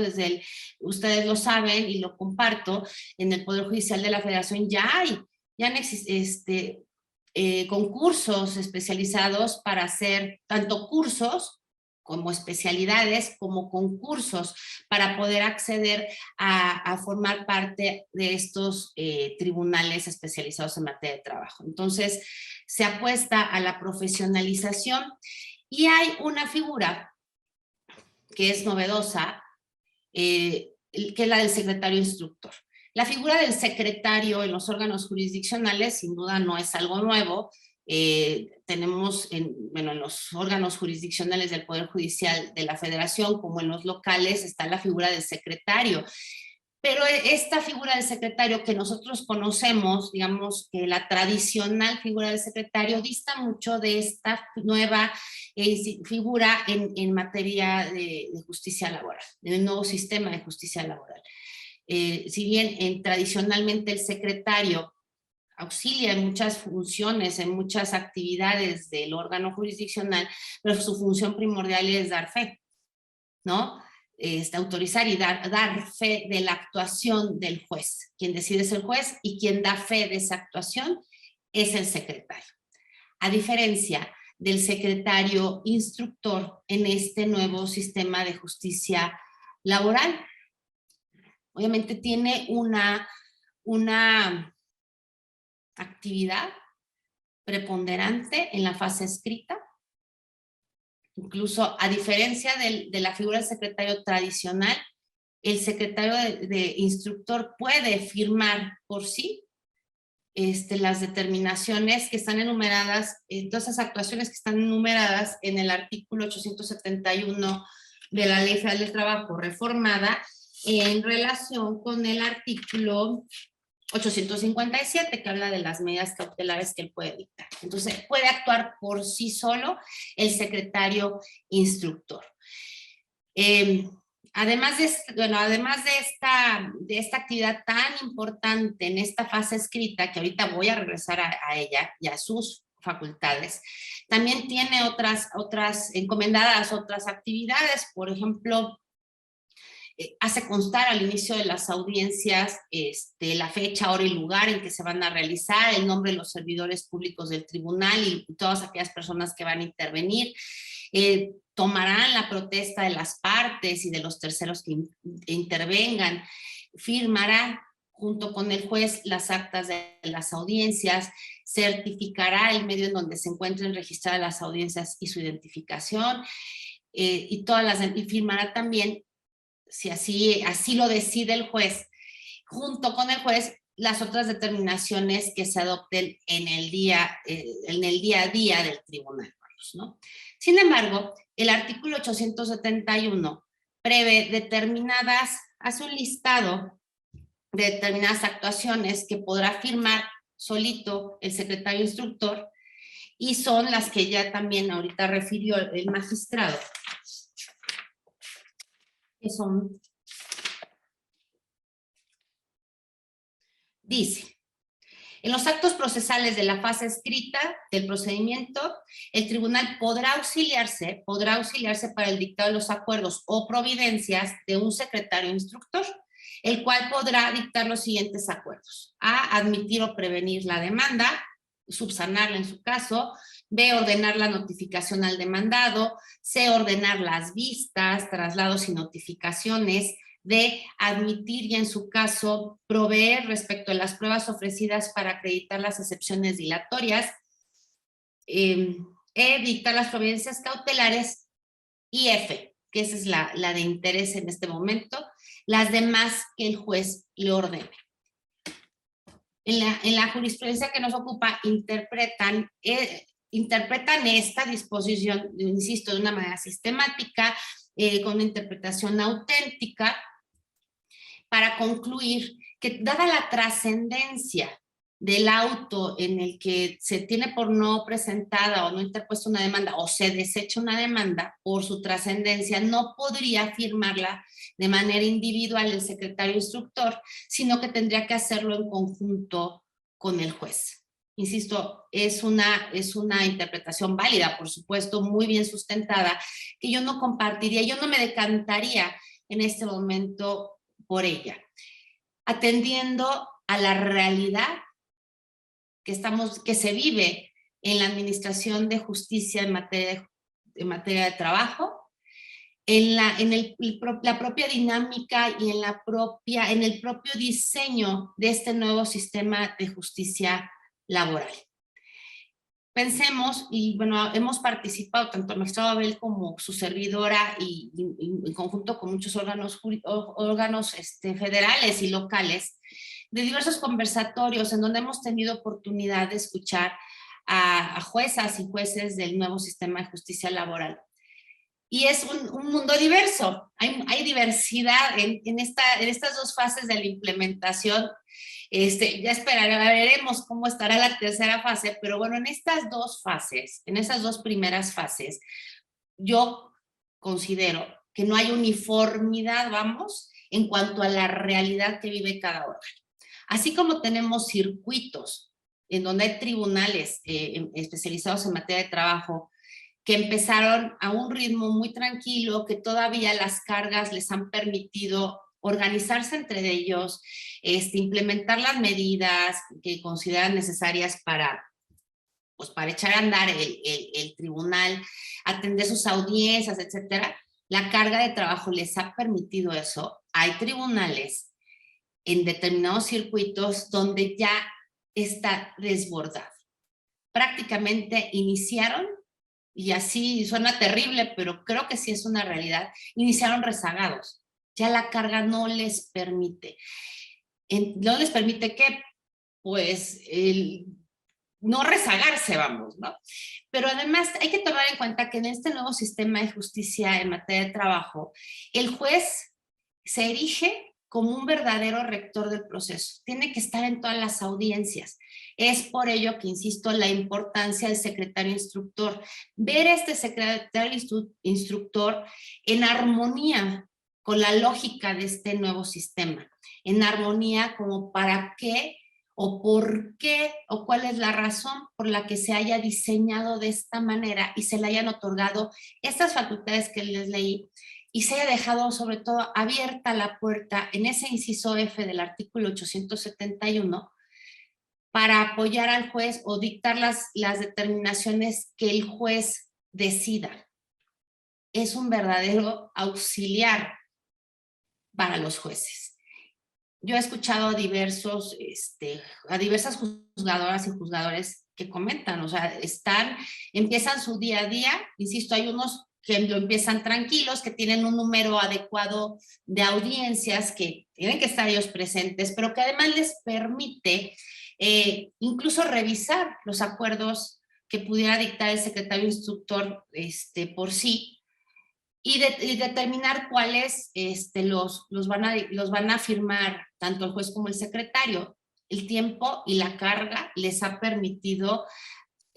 Ustedes lo saben y lo comparto, en el Poder Judicial de la Federación ya existen concursos especializados para hacer tanto cursos como especialidades, como concursos para poder acceder a formar parte de estos tribunales especializados en materia de trabajo. Entonces, se apuesta a la profesionalización y hay una figura que es novedosa, que es la del secretario instructor. La figura del secretario en los órganos jurisdiccionales, sin duda, no es algo nuevo. Tenemos en los órganos jurisdiccionales del Poder Judicial de la Federación, como en los locales, está la figura del secretario. Pero esta figura del secretario que nosotros conocemos, digamos que la tradicional figura del secretario, dista mucho de esta nueva figura en materia de justicia laboral, del nuevo sistema de justicia laboral. Si bien tradicionalmente el secretario auxilia en muchas funciones, en muchas actividades del órgano jurisdiccional, pero su función primordial es dar fe, ¿no? Autorizar y dar fe de la actuación del juez. Quien decide es el juez y quien da fe de esa actuación es el secretario. A diferencia del secretario instructor en este nuevo sistema de justicia laboral, obviamente tiene una actividad preponderante en la fase escrita. Incluso a diferencia de la figura del secretario tradicional, el secretario de instructor puede firmar por sí las determinaciones que están enumeradas, todas esas actuaciones que están enumeradas en el artículo 871 de la Ley Federal del Trabajo reformada en relación con el artículo 857, que habla de las medidas cautelares que él puede dictar. Entonces, puede actuar por sí solo el secretario instructor. Además de esta actividad tan importante en esta fase escrita, que ahorita voy a regresar a ella y a sus facultades, también tiene otras encomendadas otras actividades, por ejemplo, hace constar al inicio de las audiencias la fecha, hora y lugar en que se van a realizar, el nombre de los servidores públicos del tribunal y todas aquellas personas que van a intervenir. Tomarán la protesta de las partes y de los terceros que intervengan, firmará junto con el juez las actas de las audiencias, certificará el medio en donde se encuentren registradas las audiencias y su identificación, y firmará también, si así lo decide el juez, junto con el juez, las otras determinaciones que se adopten en el día a día del tribunal, ¿no? Sin embargo, el artículo 871 prevé hace un listado de determinadas actuaciones que podrá firmar solito el secretario instructor, y son las que ya también ahorita refirió el magistrado, que son, dice: en los actos procesales de la fase escrita del procedimiento, el tribunal podrá auxiliarse para el dictado de los acuerdos o providencias de un secretario instructor, el cual podrá dictar los siguientes acuerdos: A, admitir o prevenir la demanda, subsanarla en su caso; B, ordenar la notificación al demandado; C, ordenar las vistas, traslados y notificaciones; D, admitir y en su caso proveer respecto a las pruebas ofrecidas para acreditar las excepciones dilatorias; E, dictar las providencias cautelares; y F, que esa es la de interés en este momento, las demás que el juez le ordene. En la jurisprudencia que nos ocupa interpretan esta disposición, insisto, de una manera sistemática, con una interpretación auténtica, para concluir que, dada la trascendencia del auto en el que se tiene por no presentada o no interpuesta una demanda, o se desecha una demanda por su trascendencia, no podría firmarla de manera individual el secretario instructor, sino que tendría que hacerlo en conjunto con el juez. Insisto, es una interpretación válida, por supuesto, muy bien sustentada, que yo no compartiría, yo no me decantaría en este momento por ella, atendiendo a la realidad que se vive en la administración de justicia en materia de trabajo, en la propia dinámica y en el propio diseño de este nuevo sistema de justicia laboral. Pensemos, y bueno, hemos participado tanto el magistrado Abel como su servidora, y en conjunto con muchos órganos federales y locales, de diversos conversatorios en donde hemos tenido oportunidad de escuchar a juezas y jueces del nuevo sistema de justicia laboral. Y es un mundo diverso, hay diversidad en estas dos fases de la implementación. Ya veremos cómo estará la tercera fase, pero bueno, en estas dos fases, en esas dos primeras fases, yo considero que no hay uniformidad, en cuanto a la realidad que vive cada órgano. Así como tenemos circuitos en donde hay tribunales especializados en materia de trabajo que empezaron a un ritmo muy tranquilo, que todavía las cargas les han permitido organizarse entre ellos, implementar las medidas que consideran necesarias para echar a andar el tribunal, atender sus audiencias, etcétera. La carga de trabajo les ha permitido eso. Hay tribunales en determinados circuitos donde ya está desbordado. Prácticamente iniciaron, y así suena terrible, pero creo que sí es una realidad, iniciaron rezagados. Ya la carga no les permite. No les permite que, pues, no rezagarse, ¿no? Pero además hay que tomar en cuenta que en este nuevo sistema de justicia en materia de trabajo, el juez se erige como un verdadero rector del proceso. Tiene que estar en todas las audiencias. Es por ello que insisto la importancia del secretario instructor. Ver a este secretario instructor en armonía con la lógica de este nuevo sistema. En armonía como para qué o por qué o cuál es la razón por la que se haya diseñado de esta manera y se le hayan otorgado estas facultades que les leí, y se haya dejado sobre todo abierta la puerta en ese inciso F del artículo 871 para apoyar al juez o dictar las determinaciones que el juez decida. Es un verdadero auxiliar para los jueces. Yo he escuchado a diversas juzgadoras y juzgadores que comentan, o sea, empiezan su día a día, insisto, hay unos que lo empiezan tranquilos, que tienen un número adecuado de audiencias, que tienen que estar ellos presentes, pero que además les permite incluso revisar los acuerdos que pudiera dictar el secretario instructor por sí, y determinar cuáles los van a firmar tanto el juez como el secretario. El tiempo y la carga les ha permitido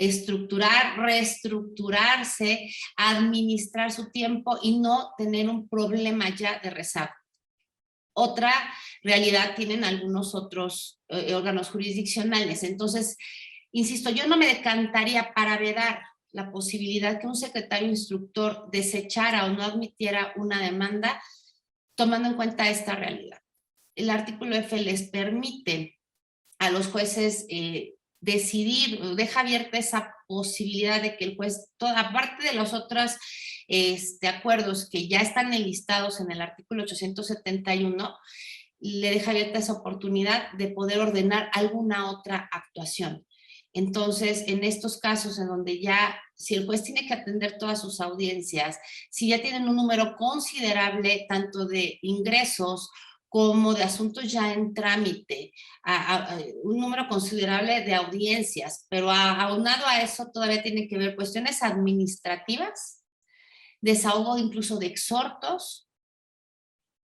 estructurar, reestructurarse, administrar su tiempo y no tener un problema ya de rezago. Otra realidad tienen algunos otros órganos jurisdiccionales. Entonces, insisto, yo no me decantaría para vedar la posibilidad que un secretario instructor desechara o no admitiera una demanda, tomando en cuenta esta realidad. El artículo F les permite a los jueces decidir, deja abierta esa posibilidad de que el juez, aparte de los otros acuerdos que ya están enlistados en el artículo 871, le deja abierta esa oportunidad de poder ordenar alguna otra actuación. Entonces, en estos casos en donde ya, si el juez tiene que atender todas sus audiencias, si ya tienen un número considerable tanto de ingresos como de asuntos ya en trámite, un número considerable de audiencias, pero aunado a eso todavía tiene que ver cuestiones administrativas, desahogo incluso de exhortos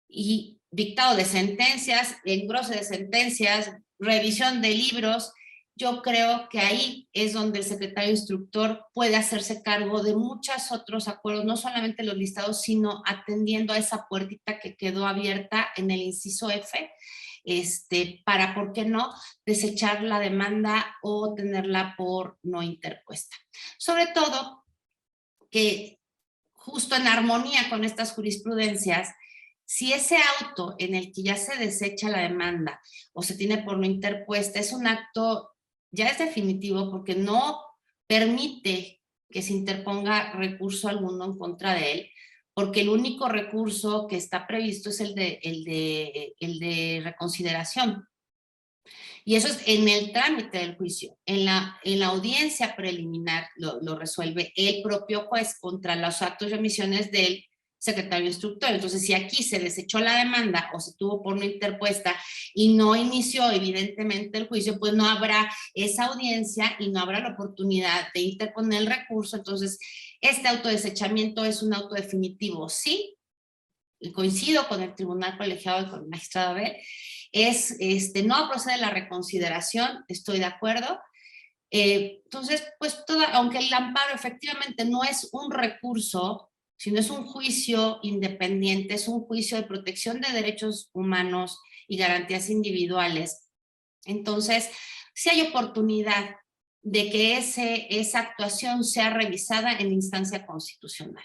y dictado de sentencias, engrose de sentencias, revisión de libros. Yo creo que ahí es donde el secretario instructor puede hacerse cargo de muchos otros acuerdos, no solamente los listados, sino atendiendo a esa puertita que quedó abierta en el inciso F, para, ¿por qué no?, desechar la demanda o tenerla por no interpuesta. Sobre todo que justo en armonía con estas jurisprudencias, si ese auto en el que ya se desecha la demanda o se tiene por no interpuesta es un acto, ya es definitivo porque no permite que se interponga recurso alguno en contra de él, porque el único recurso que está previsto es el de reconsideración. Y eso es en el trámite del juicio. En la audiencia preliminar lo resuelve el propio juez contra los actos y omisiones del secretario instructor. Entonces, si aquí se desechó la demanda o se tuvo por no interpuesta y no inició evidentemente el juicio, pues no habrá esa audiencia y no habrá la oportunidad de interponer el recurso. Entonces, este autodesechamiento es un auto definitivo, sí, y coincido con el tribunal colegiado y con el magistrado Abel, no procede la reconsideración, estoy de acuerdo. Entonces, pues aunque el amparo efectivamente no es un recurso, sino es un juicio independiente, es un juicio de protección de derechos humanos y garantías individuales. Entonces, sí hay oportunidad de que esa actuación sea revisada en instancia constitucional.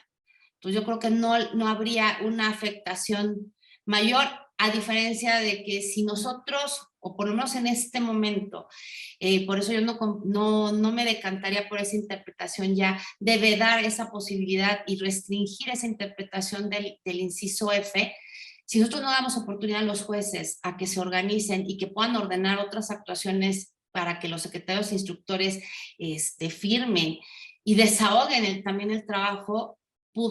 Entonces, yo creo que no habría una afectación mayor, a diferencia de que si nosotros, o por lo menos en este momento, por eso yo no me decantaría por esa interpretación ya de vedar esa posibilidad y restringir esa interpretación del inciso F. Si nosotros no damos oportunidad a los jueces a que se organicen y que puedan ordenar otras actuaciones para que los secretarios instructores firmen y desahoguen también el trabajo,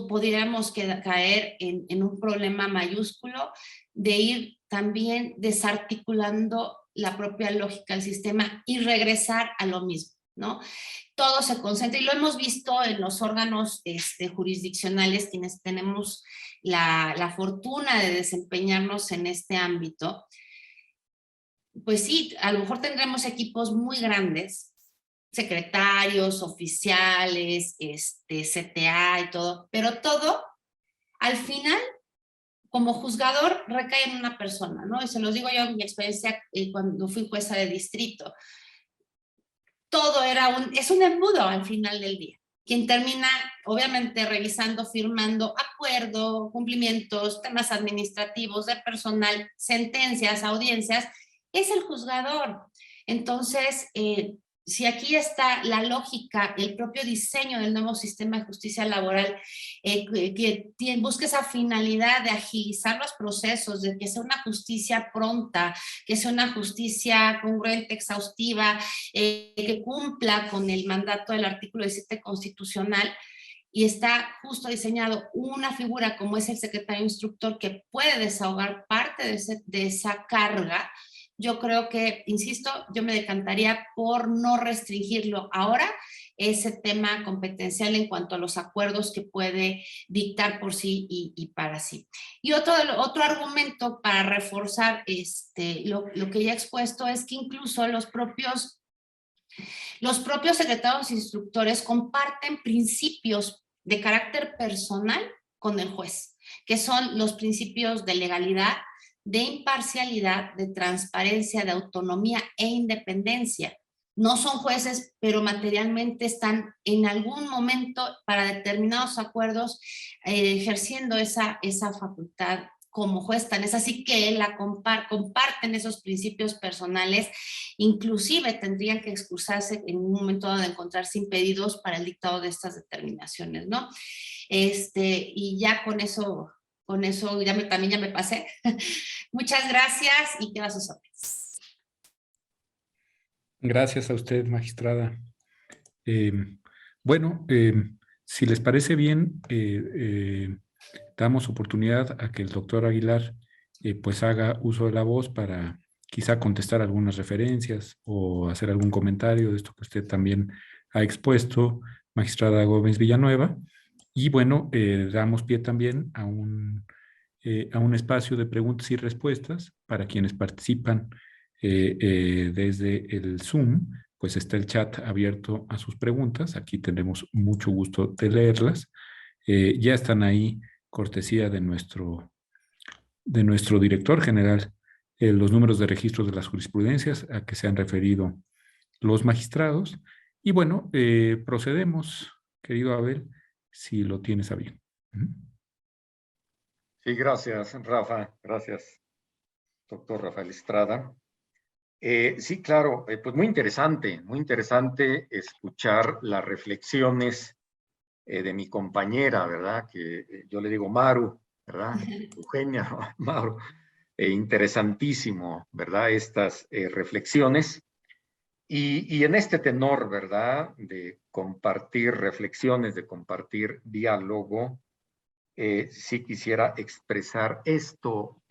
podríamos caer en un problema mayúsculo de ir también desarticulando la propia lógica del sistema y regresar a lo mismo, ¿no? Todo se concentra, y lo hemos visto en los órganos jurisdiccionales, quienes tenemos la fortuna de desempeñarnos en este ámbito. Pues sí, a lo mejor tendremos equipos muy grandes, secretarios, oficiales, CTA y todo, pero todo, al final, como juzgador, recae en una persona, ¿no? Y se los digo yo en mi experiencia cuando fui jueza de distrito. Todo es un embudo al final del día. quien termina obviamente revisando, firmando acuerdos, cumplimientos, temas administrativos, de personal, sentencias, audiencias, es el juzgador. Entonces, si aquí está la lógica, el propio diseño del nuevo sistema de justicia laboral, que busca esa finalidad de agilizar los procesos, de que sea una justicia pronta, que sea una justicia congruente, exhaustiva, que cumpla con el mandato del artículo 17 constitucional, y está justo diseñado una figura como es el secretario instructor que puede desahogar parte de esa carga. Yo creo que, insisto, yo me decantaría por no restringirlo ahora, ese tema competencial en cuanto a los acuerdos que puede dictar por sí y para sí. Y otro argumento para reforzar lo que ya he expuesto es que incluso los propios secretarios instructores comparten principios de carácter personal con el juez, que son los principios de legalidad, de imparcialidad, de transparencia, de autonomía e independencia. No son jueces, pero materialmente están en algún momento para determinados acuerdos ejerciendo esa facultad como juez. Tan es así que comparten esos principios personales, inclusive tendrían que excusarse en un momento de encontrarse impedidos para el dictado de estas determinaciones, ¿no? Y ya con eso también ya me pasé. Muchas gracias y quedo a sus órdenes. Gracias a usted, magistrada. Si les parece bien, damos oportunidad a que el doctor Aguilar pues haga uso de la voz para quizá contestar algunas referencias o hacer algún comentario de esto que usted también ha expuesto, magistrada Gómez Villanueva. Y bueno, damos pie también a un espacio de preguntas y respuestas para quienes participan desde el Zoom. Pues está el chat abierto a sus preguntas. Aquí tenemos mucho gusto de leerlas. Ya están ahí, cortesía de nuestro director general, los números de registros de las jurisprudencias a que se han referido los magistrados. Y bueno, procedemos, querido Abel, si lo tienes a bien. Sí, gracias, Rafa. Gracias, doctor Rafael Estrada. Sí, claro, pues muy interesante escuchar las reflexiones de mi compañera, ¿verdad? Que yo le digo Maru, ¿verdad? Eugenia, Maru. Interesantísimo, ¿verdad? Estas reflexiones. Y en este tenor, ¿verdad? De compartir reflexiones, de compartir diálogo, sí quisiera expresar esto.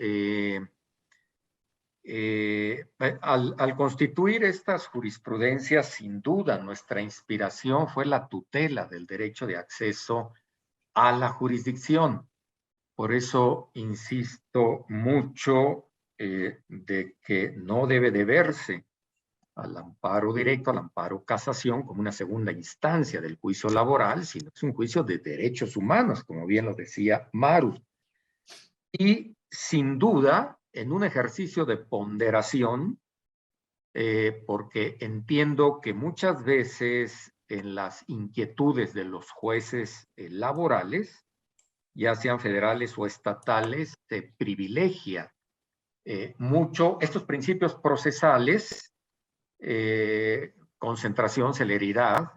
Al constituir estas jurisprudencias, sin duda, nuestra inspiración fue la tutela del derecho de acceso a la jurisdicción. Por eso insisto mucho de que no debe de verse al amparo directo, al amparo casación, como una segunda instancia del juicio laboral, sino es un juicio de derechos humanos, como bien lo decía Maru. Y sin duda, en un ejercicio de ponderación, porque entiendo que muchas veces en las inquietudes de los jueces laborales, ya sean federales o estatales, se privilegia mucho estos principios procesales, concentración, celeridad,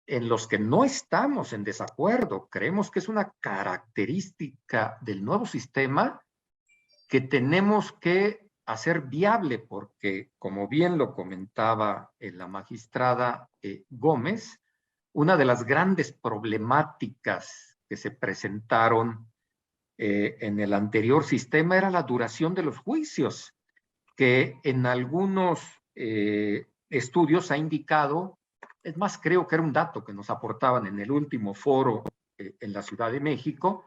en los que no estamos en desacuerdo. Creemos que es una característica del nuevo sistema que tenemos que hacer viable, porque, como bien lo comentaba la magistrada Gómez, una de las grandes problemáticas que se presentaron en el anterior sistema era la duración de los juicios, que en algunos estudios ha indicado, es más, creo que era un dato que nos aportaban en el último foro en la Ciudad de México,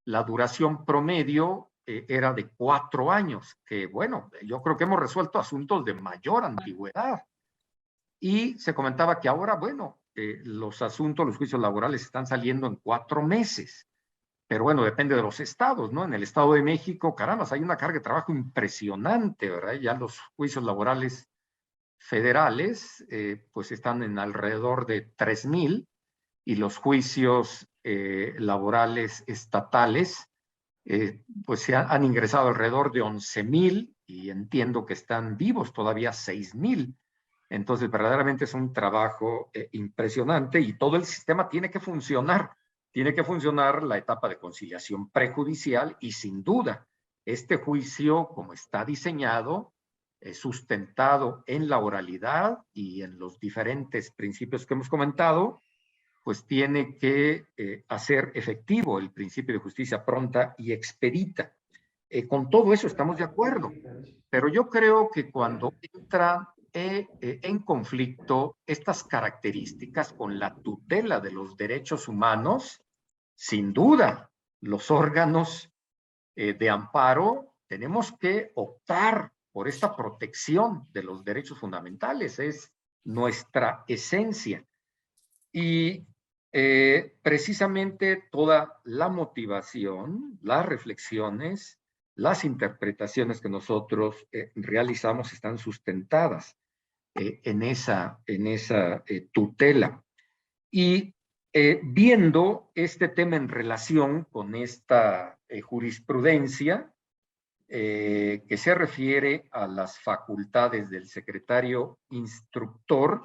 la duración promedio era de 4 años, que bueno, yo creo que hemos resuelto asuntos de mayor antigüedad. Y se comentaba que ahora, bueno, los juicios laborales están saliendo en 4 meses. Pero bueno, depende de los estados, ¿no? En el Estado de México, caramba, hay una carga de trabajo impresionante, ¿verdad? Ya los juicios laborales federales, pues están en alrededor de 3,000, y los juicios laborales estatales, pues se han ingresado alrededor de 11,000 y entiendo que están vivos todavía 6,000. Entonces, verdaderamente es un trabajo impresionante y todo el sistema tiene que funcionar. Tiene que funcionar la etapa de conciliación prejudicial y sin duda, este juicio, como está diseñado, sustentado en la oralidad y en los diferentes principios que hemos comentado, pues tiene que hacer efectivo el principio de justicia pronta y expedita. Con todo eso estamos de acuerdo, pero yo creo que cuando entra en conflicto estas características con la tutela de los derechos humanos, sin duda, los órganos de amparo tenemos que optar por esta protección de los derechos fundamentales, es nuestra esencia. Y precisamente toda la motivación, las reflexiones, las interpretaciones que nosotros realizamos están sustentadas en esa tutela. Y viendo este tema en relación con esta jurisprudencia que se refiere a las facultades del secretario instructor,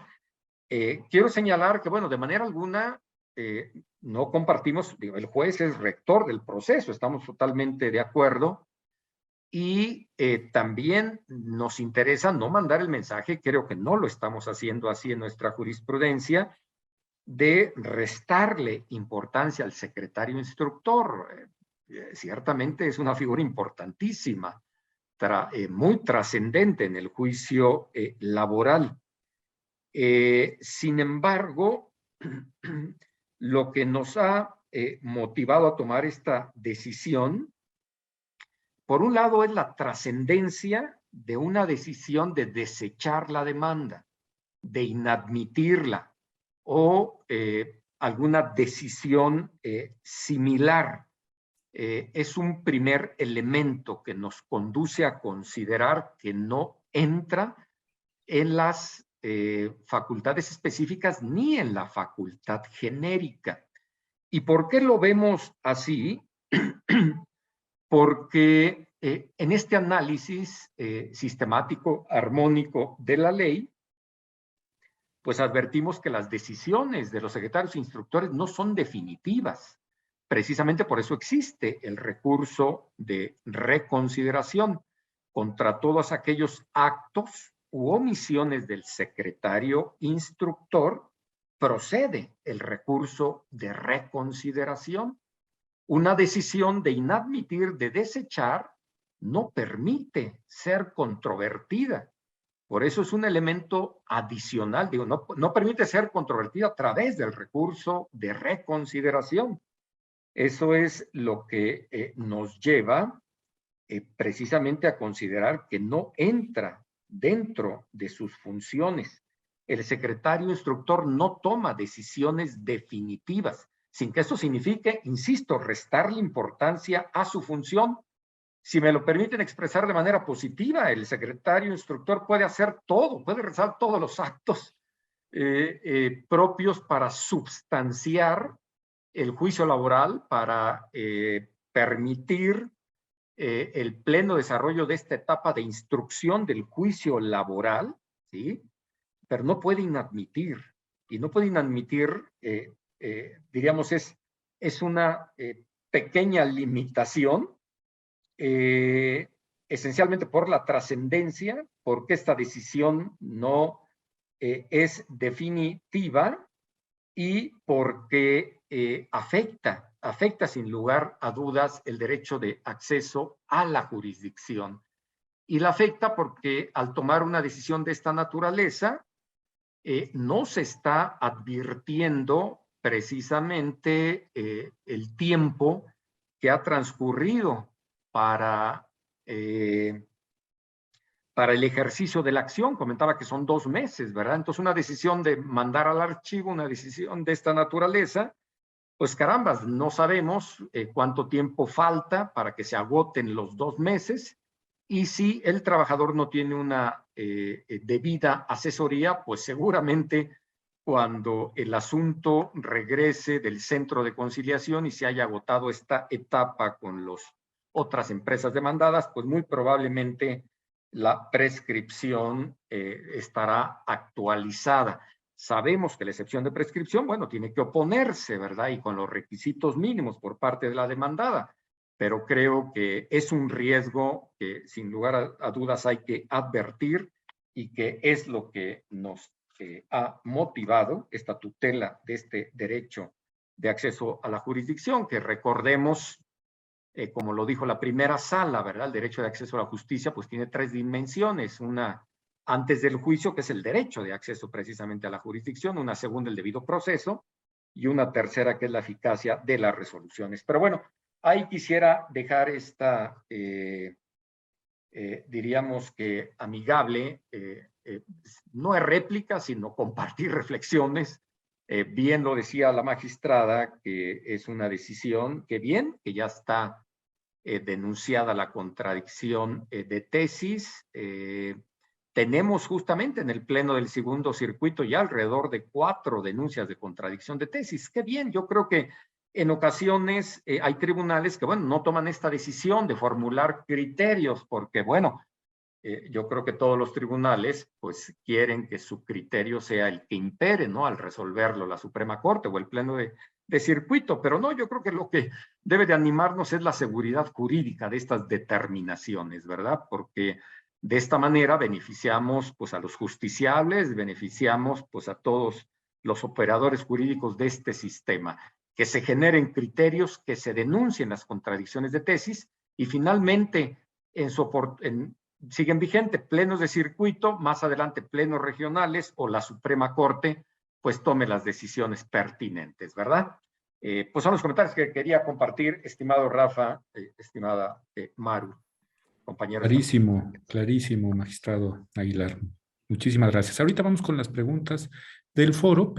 quiero señalar que, bueno, de manera alguna no compartimos, el juez es rector del proceso, estamos totalmente de acuerdo, y también nos interesa no mandar el mensaje, creo que no lo estamos haciendo así en nuestra jurisprudencia, de restarle importancia al secretario instructor. Ciertamente es una figura importantísima, muy trascendente en el juicio laboral. Sin embargo, lo que nos ha motivado a tomar esta decisión, por un lado, es la trascendencia de una decisión de desechar la demanda, de inadmitirla, o alguna decisión similar. Es un primer elemento que nos conduce a considerar que no entra en las facultades específicas ni en la facultad genérica. ¿Y por qué lo vemos así? Porque en este análisis sistemático, armónico de la ley, pues advertimos que las decisiones de los secretarios instructores no son definitivas. Precisamente por eso existe el recurso de reconsideración contra todos aquellos actos u omisiones del secretario instructor. Procede el recurso de reconsideración. Una decisión de inadmitir, de desechar, no permite ser controvertida. Por eso es un elemento adicional, digo, no permite ser controvertida a través del recurso de reconsideración. Eso es lo que nos lleva precisamente a considerar que no entra dentro de sus funciones. El secretario instructor no toma decisiones definitivas, sin que esto signifique, insisto, restarle importancia a su función. Si me lo permiten expresar de manera positiva, el secretario instructor puede hacer todo, puede realizar todos los actos propios para substanciar el juicio laboral, para permitir el pleno desarrollo de esta etapa de instrucción del juicio laboral, ¿sí? Pero no puede inadmitir, y no puede inadmitir, diríamos, es una pequeña limitación, esencialmente por la trascendencia, porque esta decisión no es definitiva y porque afecta sin lugar a dudas el derecho de acceso a la jurisdicción. Y la afecta porque al tomar una decisión de esta naturaleza, no se está advirtiendo precisamente el tiempo que ha transcurrido para el ejercicio de la acción. Comentaba que son 2 meses, ¿verdad? Entonces, una decisión de mandar al archivo, una decisión de esta naturaleza, pues carambas, no sabemos cuánto tiempo falta para que se agoten los 2 meses, y si el trabajador no tiene una debida asesoría, pues seguramente cuando el asunto regrese del centro de conciliación y se haya agotado esta etapa con las otras empresas demandadas, pues muy probablemente la prescripción estará actualizada. Sabemos que la excepción de prescripción, bueno, tiene que oponerse, ¿verdad? Y con los requisitos mínimos por parte de la demandada, pero creo que es un riesgo que sin lugar a dudas hay que advertir y que es lo que nos ha motivado esta tutela de este derecho de acceso a la jurisdicción, que recordemos, como lo dijo la primera sala, ¿verdad? El derecho de acceso a la justicia pues tiene 3 dimensiones, una antes del juicio, que es el derecho de acceso precisamente a la jurisdicción, una segunda, el debido proceso, y una tercera, que es la eficacia de las resoluciones. Pero bueno, ahí quisiera dejar esta, diríamos que amigable, no es réplica, sino compartir reflexiones. Bien lo decía la magistrada, que es una decisión que bien, que ya está denunciada la contradicción de tesis. Tenemos justamente en el pleno del segundo circuito ya alrededor de 4 denuncias de contradicción de tesis. Qué bien, yo creo que en ocasiones hay tribunales que, bueno, no toman esta decisión de formular criterios porque, bueno, yo creo que todos los tribunales pues quieren que su criterio sea el que impere, ¿no? Al resolverlo la Suprema Corte o el pleno de circuito, pero no, yo creo que lo que debe de animarnos es la seguridad jurídica de estas determinaciones, ¿verdad? Porque de esta manera beneficiamos pues a los justiciables, beneficiamos pues a todos los operadores jurídicos de este sistema, que se generen criterios, que se denuncien las contradicciones de tesis y finalmente siguen vigentes plenos de circuito, más adelante plenos regionales o la Suprema Corte pues tome las decisiones pertinentes, ¿verdad? Pues son los comentarios que quería compartir, estimado Rafa, estimada Maru, compañeros. Clarísimo, clarísimo, magistrado Aguilar. Muchísimas gracias. Ahorita vamos con las preguntas del foro,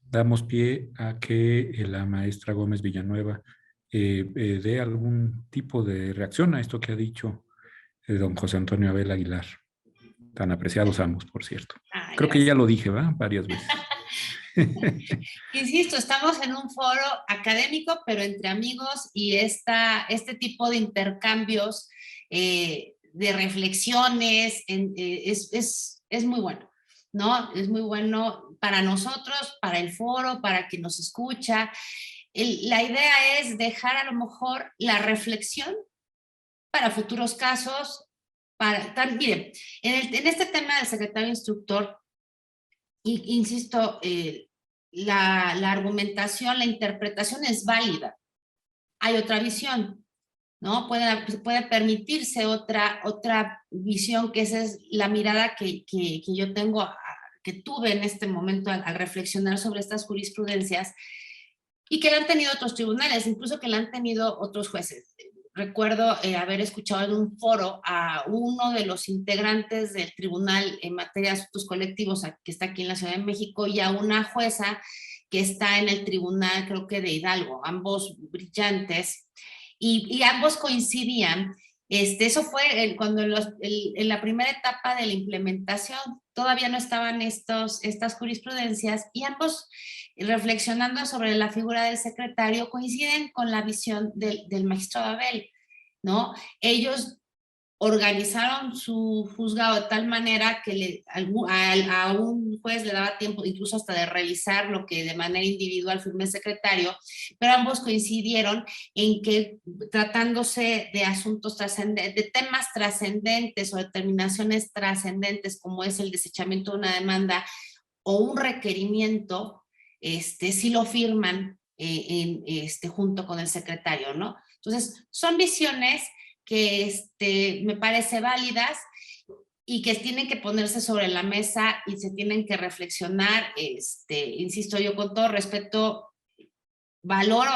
damos pie a que la maestra Gómez Villanueva dé algún tipo de reacción a esto que ha dicho don José Antonio Abel Aguilar. Tan apreciados ambos, por cierto. Creo que ya lo dije, ¿verdad? Varias veces. Insisto, estamos en un foro académico, pero entre amigos, y este tipo de intercambios, de reflexiones, es muy bueno, ¿no? Es muy bueno para nosotros, para el foro, para quien nos escucha. La idea es dejar a lo mejor la reflexión para futuros casos. Miren, en este tema del secretario instructor, insisto, la argumentación, la interpretación es válida. Hay otra visión, ¿no? Puede permitirse otra visión, que esa es la mirada que yo tengo, que tuve en este momento al reflexionar sobre estas jurisprudencias, y que la han tenido otros tribunales, incluso que la han tenido otros jueces. Recuerdo haber escuchado en un foro a uno de los integrantes del tribunal en materia de asuntos colectivos, que está aquí en la Ciudad de México, y a una jueza que está en el tribunal, creo que de Hidalgo, ambos brillantes, y ambos coincidían. Eso fue cuando en la primera etapa de la implementación todavía no estaban estas jurisprudencias, y ambos, reflexionando sobre la figura del secretario, coinciden con la visión del magistrado Abel, ¿no? Ellos organizaron su juzgado de tal manera que a un juez le daba tiempo incluso hasta de revisar lo que de manera individual firmó el secretario, pero ambos coincidieron en que, tratándose de asuntos trascendentes, de temas trascendentes o determinaciones trascendentes, como es el desechamiento de una demanda o un requerimiento, sí lo firman junto con el secretario, ¿no? Entonces, son visiones que me parece válidas y que tienen que ponerse sobre la mesa y se tienen que reflexionar. Insisto, yo con todo respeto valoro,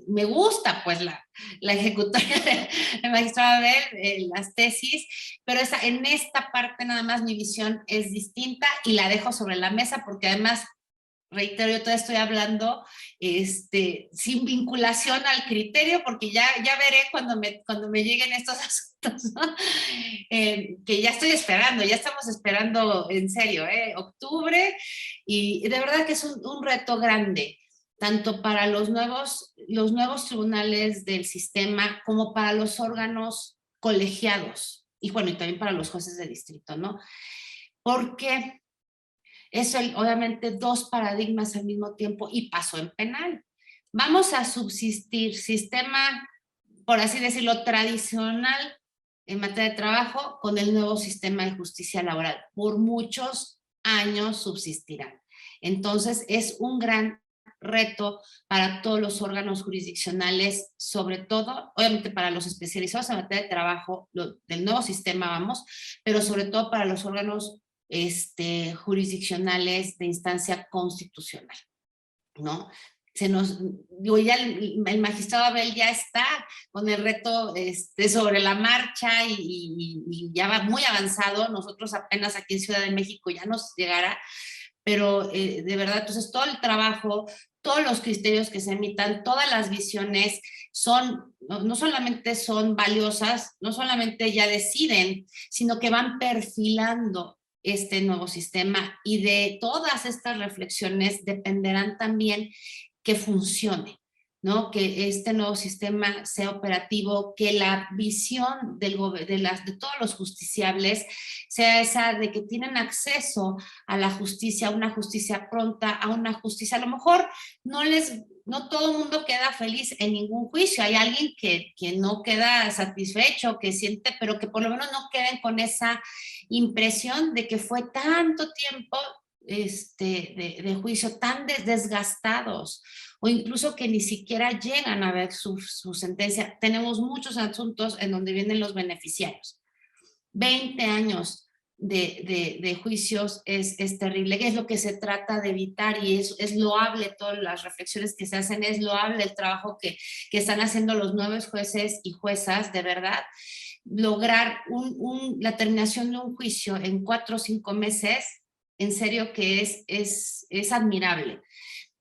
me gusta pues la ejecutoria del magistrado Abel, las tesis, pero en esta parte nada más mi visión es distinta y la dejo sobre la mesa, porque además reitero, yo todavía estoy hablando sin vinculación al criterio, porque ya veré cuando me lleguen estos asuntos, ¿no? Que ya estoy esperando, ya estamos esperando en serio, octubre, y de verdad que es un reto grande, tanto para los nuevos tribunales del sistema como para los órganos colegiados, y bueno, y también para los jueces de distrito, ¿no? Porque eso, obviamente, dos paradigmas al mismo tiempo, y pasó en penal. Vamos a subsistir sistema, por así decirlo, tradicional en materia de trabajo con el nuevo sistema de justicia laboral. Por muchos años subsistirán. Entonces, es un gran reto para todos los órganos jurisdiccionales, sobre todo, obviamente para los especializados en materia de trabajo del nuevo sistema, vamos, pero sobre todo para los órganos jurisdiccionales de instancia constitucional, ¿no? Ya el magistrado Abel ya está con el reto sobre la marcha y ya va muy avanzado. Nosotros apenas aquí en Ciudad de México ya nos llegará, pero de verdad, entonces todo el trabajo, todos los criterios que se emitan, todas las visiones no solamente son valiosas, no solamente ya deciden, sino que van perfilando este nuevo sistema, y de todas estas reflexiones dependerán también que funcione, ¿no? Que este nuevo sistema sea operativo, que la visión de todos los justiciables sea esa de que tienen acceso a la justicia, a una justicia pronta, a una justicia, a lo mejor no todo el mundo queda feliz en ningún juicio, hay alguien que no queda satisfecho, que siente, pero que por lo menos no queden con esa impresión de que fue tanto tiempo de juicio, tan desgastados, o incluso que ni siquiera llegan a ver su sentencia. Tenemos muchos asuntos en donde vienen los beneficiarios. 20 años de juicios es terrible, que es lo que se trata de evitar, y es loable todas las reflexiones que se hacen, es loable el trabajo que están haciendo los nuevos jueces y juezas, de verdad. Lograr la terminación de un juicio en 4 o 5 meses, en serio que es admirable.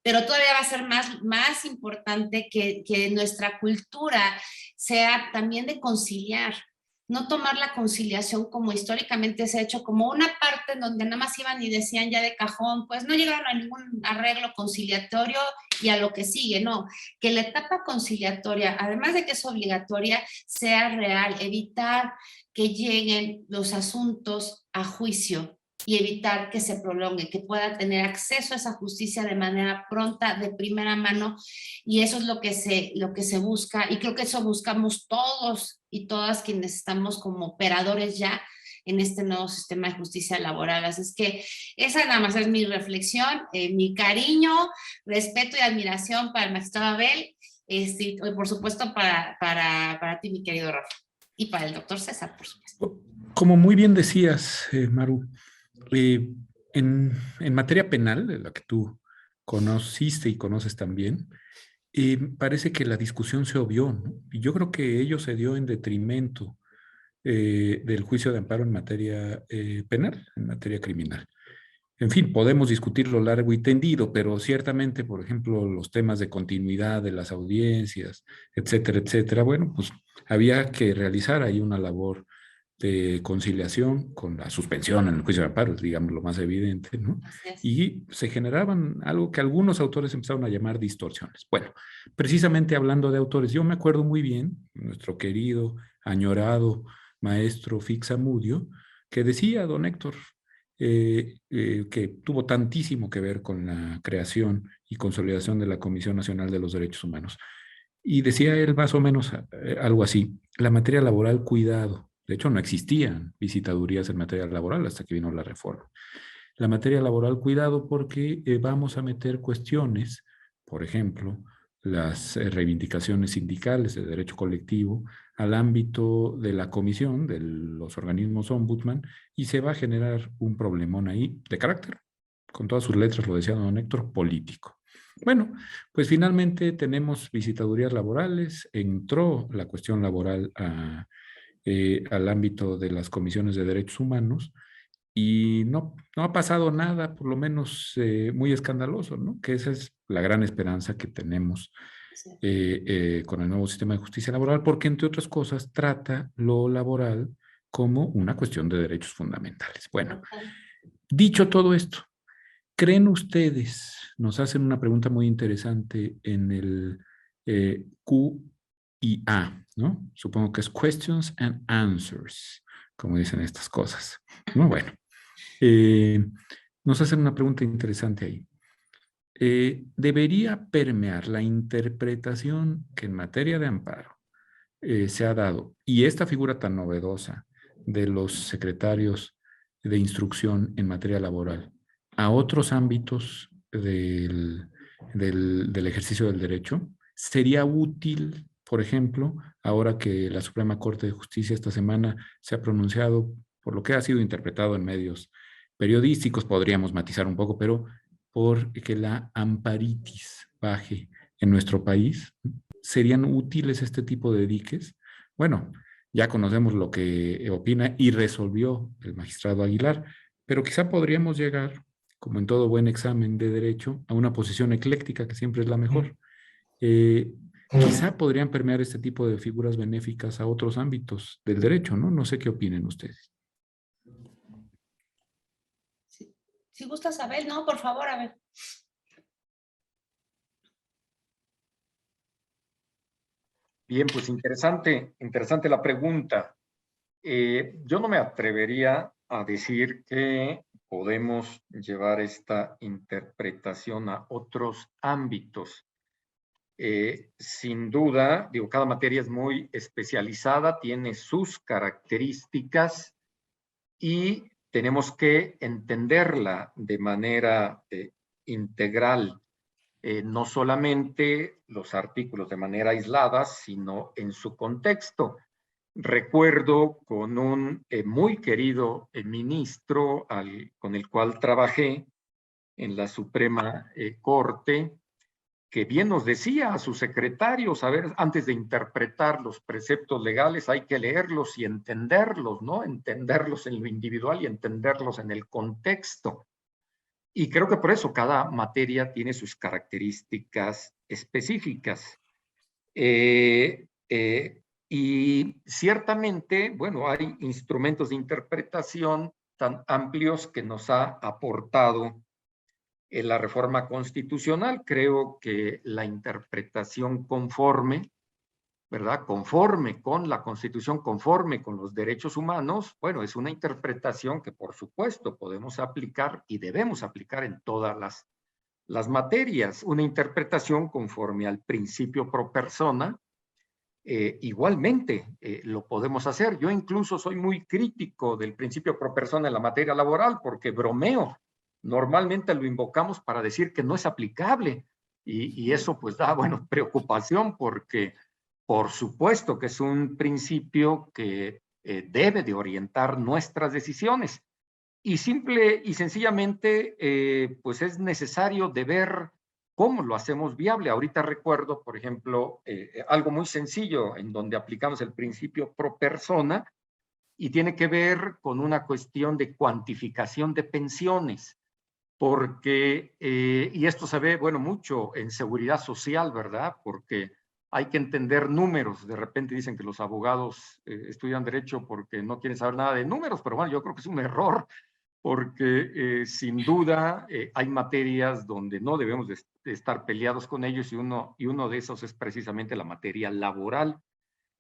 Pero todavía va a ser más importante que nuestra cultura sea también de conciliar, no tomar la conciliación como históricamente se ha hecho, como una parte en donde nada más iban y decían ya de cajón, pues no llegaron a ningún arreglo conciliatorio y a lo que sigue, no, que la etapa conciliatoria, además de que es obligatoria, sea real, evitar que lleguen los asuntos a juicio y evitar que se prolongue, que pueda tener acceso a esa justicia de manera pronta, de primera mano, y eso es lo que se busca, y creo que eso buscamos todos y todas quienes estamos como operadores ya en este nuevo sistema de justicia laboral. Así es que esa nada más es mi reflexión, mi cariño, respeto y admiración para el magistrado Abel, y por supuesto para ti, mi querido Rafa, y para el doctor César, por supuesto. Como muy bien decías, Maru, en materia penal, de la que tú conociste y conoces también, parece que la discusión se obvió, ¿no? Y yo creo que ello se dio en detrimento del juicio de amparo en materia penal, en materia criminal. En fin, podemos discutirlo largo y tendido, pero ciertamente, por ejemplo, los temas de continuidad de las audiencias, etcétera, etcétera, bueno, pues había que realizar ahí una labor de conciliación con la suspensión en el juicio de amparo, digamos lo más evidente, ¿no? Y se generaban algo que algunos autores empezaron a llamar distorsiones. Bueno, precisamente hablando de autores, yo me acuerdo muy bien, nuestro querido, añorado maestro Fixamudio, que decía, don Héctor, que tuvo tantísimo que ver con la creación y consolidación de la Comisión Nacional de los Derechos Humanos. Y decía él más o menos algo así: la materia laboral, cuidado. De hecho, no existían visitadurías en materia laboral hasta que vino la reforma. La materia laboral, cuidado, porque vamos a meter cuestiones, por ejemplo, las reivindicaciones sindicales de derecho colectivo al ámbito de la comisión, de los organismos ombudsman, y se va a generar un problemón ahí de carácter, con todas sus letras, lo decía don Héctor, político. Bueno, pues finalmente tenemos visitadurías laborales, entró la cuestión laboral al ámbito de las comisiones de derechos humanos, y no ha pasado nada, por lo menos muy escandaloso, ¿no? Que esa es la gran esperanza que tenemos Sí. con el nuevo sistema de justicia laboral, porque entre otras cosas trata lo laboral como una cuestión de derechos fundamentales. Bueno, dicho todo esto, ¿creen ustedes, nos hacen una pregunta muy interesante en el Q&A, ¿no? Supongo que es Questions and Answers, como dicen estas cosas. Muy bueno. Nos hacen una pregunta interesante ahí. ¿Debería permear la interpretación que en materia de amparo se ha dado y esta figura tan novedosa de los secretarios de instrucción en materia laboral a otros ámbitos del ejercicio del derecho? ¿Sería útil, por ejemplo, ahora que la Suprema Corte de Justicia esta semana se ha pronunciado por lo que ha sido interpretado en medios periodísticos, podríamos matizar un poco, pero por que la amparitis baje en nuestro país? ¿Serían útiles este tipo de diques? Bueno, ya conocemos lo que opina y resolvió el magistrado Aguilar, pero quizá podríamos llegar, como en todo buen examen de derecho, a una posición ecléctica que siempre es la mejor. Quizá podrían permear este tipo de figuras benéficas a otros ámbitos del derecho, ¿no? No sé qué opinen ustedes. Si gustas, Abel, no, por favor, Abel. Bien, pues interesante la pregunta. Yo no me atrevería a decir que podemos llevar esta interpretación a otros ámbitos. Sin duda, digo, cada materia es muy especializada, tiene sus características y tenemos que entenderla de manera integral. No solamente los artículos de manera aislada, sino en su contexto. Recuerdo con un muy querido ministro con el cual trabajé en la Suprema Corte, que bien nos decía a sus secretarios, a ver, antes de interpretar los preceptos legales hay que leerlos y entenderlos, ¿no? Entenderlos en lo individual y entenderlos en el contexto. Y creo que por eso cada materia tiene sus características específicas. Y ciertamente, bueno, hay instrumentos de interpretación tan amplios que nos ha aportado la reforma constitucional. Creo que la interpretación conforme, ¿verdad? Conforme con la Constitución, conforme con los derechos humanos, bueno, es una interpretación que por supuesto podemos aplicar y debemos aplicar en todas las materias. Una interpretación conforme al principio pro persona, igualmente lo podemos hacer. Yo incluso soy muy crítico del principio pro persona en la materia laboral porque bromeo. Normalmente lo invocamos para decir que no es aplicable y eso pues da, bueno, preocupación porque por supuesto que es un principio que debe de orientar nuestras decisiones y simple y sencillamente pues es necesario de ver cómo lo hacemos viable. Ahorita recuerdo, por ejemplo, algo muy sencillo en donde aplicamos el principio pro persona y tiene que ver con una cuestión de cuantificación de pensiones, porque, y esto se ve, bueno, mucho en seguridad social, ¿verdad? Porque hay que entender números. De repente dicen que los abogados estudian derecho porque no quieren saber nada de números, pero bueno, yo creo que es un error porque sin duda hay materias donde no debemos de estar peleados con ellos y uno de esos es precisamente la materia laboral.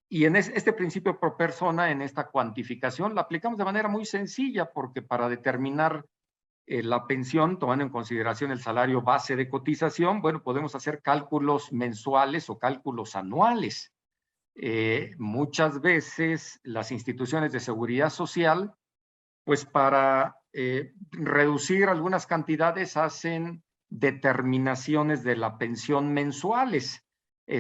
Y en este principio pro persona, en esta cuantificación, la aplicamos de manera muy sencilla porque para determinar la pensión, tomando en consideración el salario base de cotización, bueno, podemos hacer cálculos mensuales o cálculos anuales. Muchas veces las instituciones de seguridad social, pues para reducir algunas cantidades hacen determinaciones de la pensión mensuales,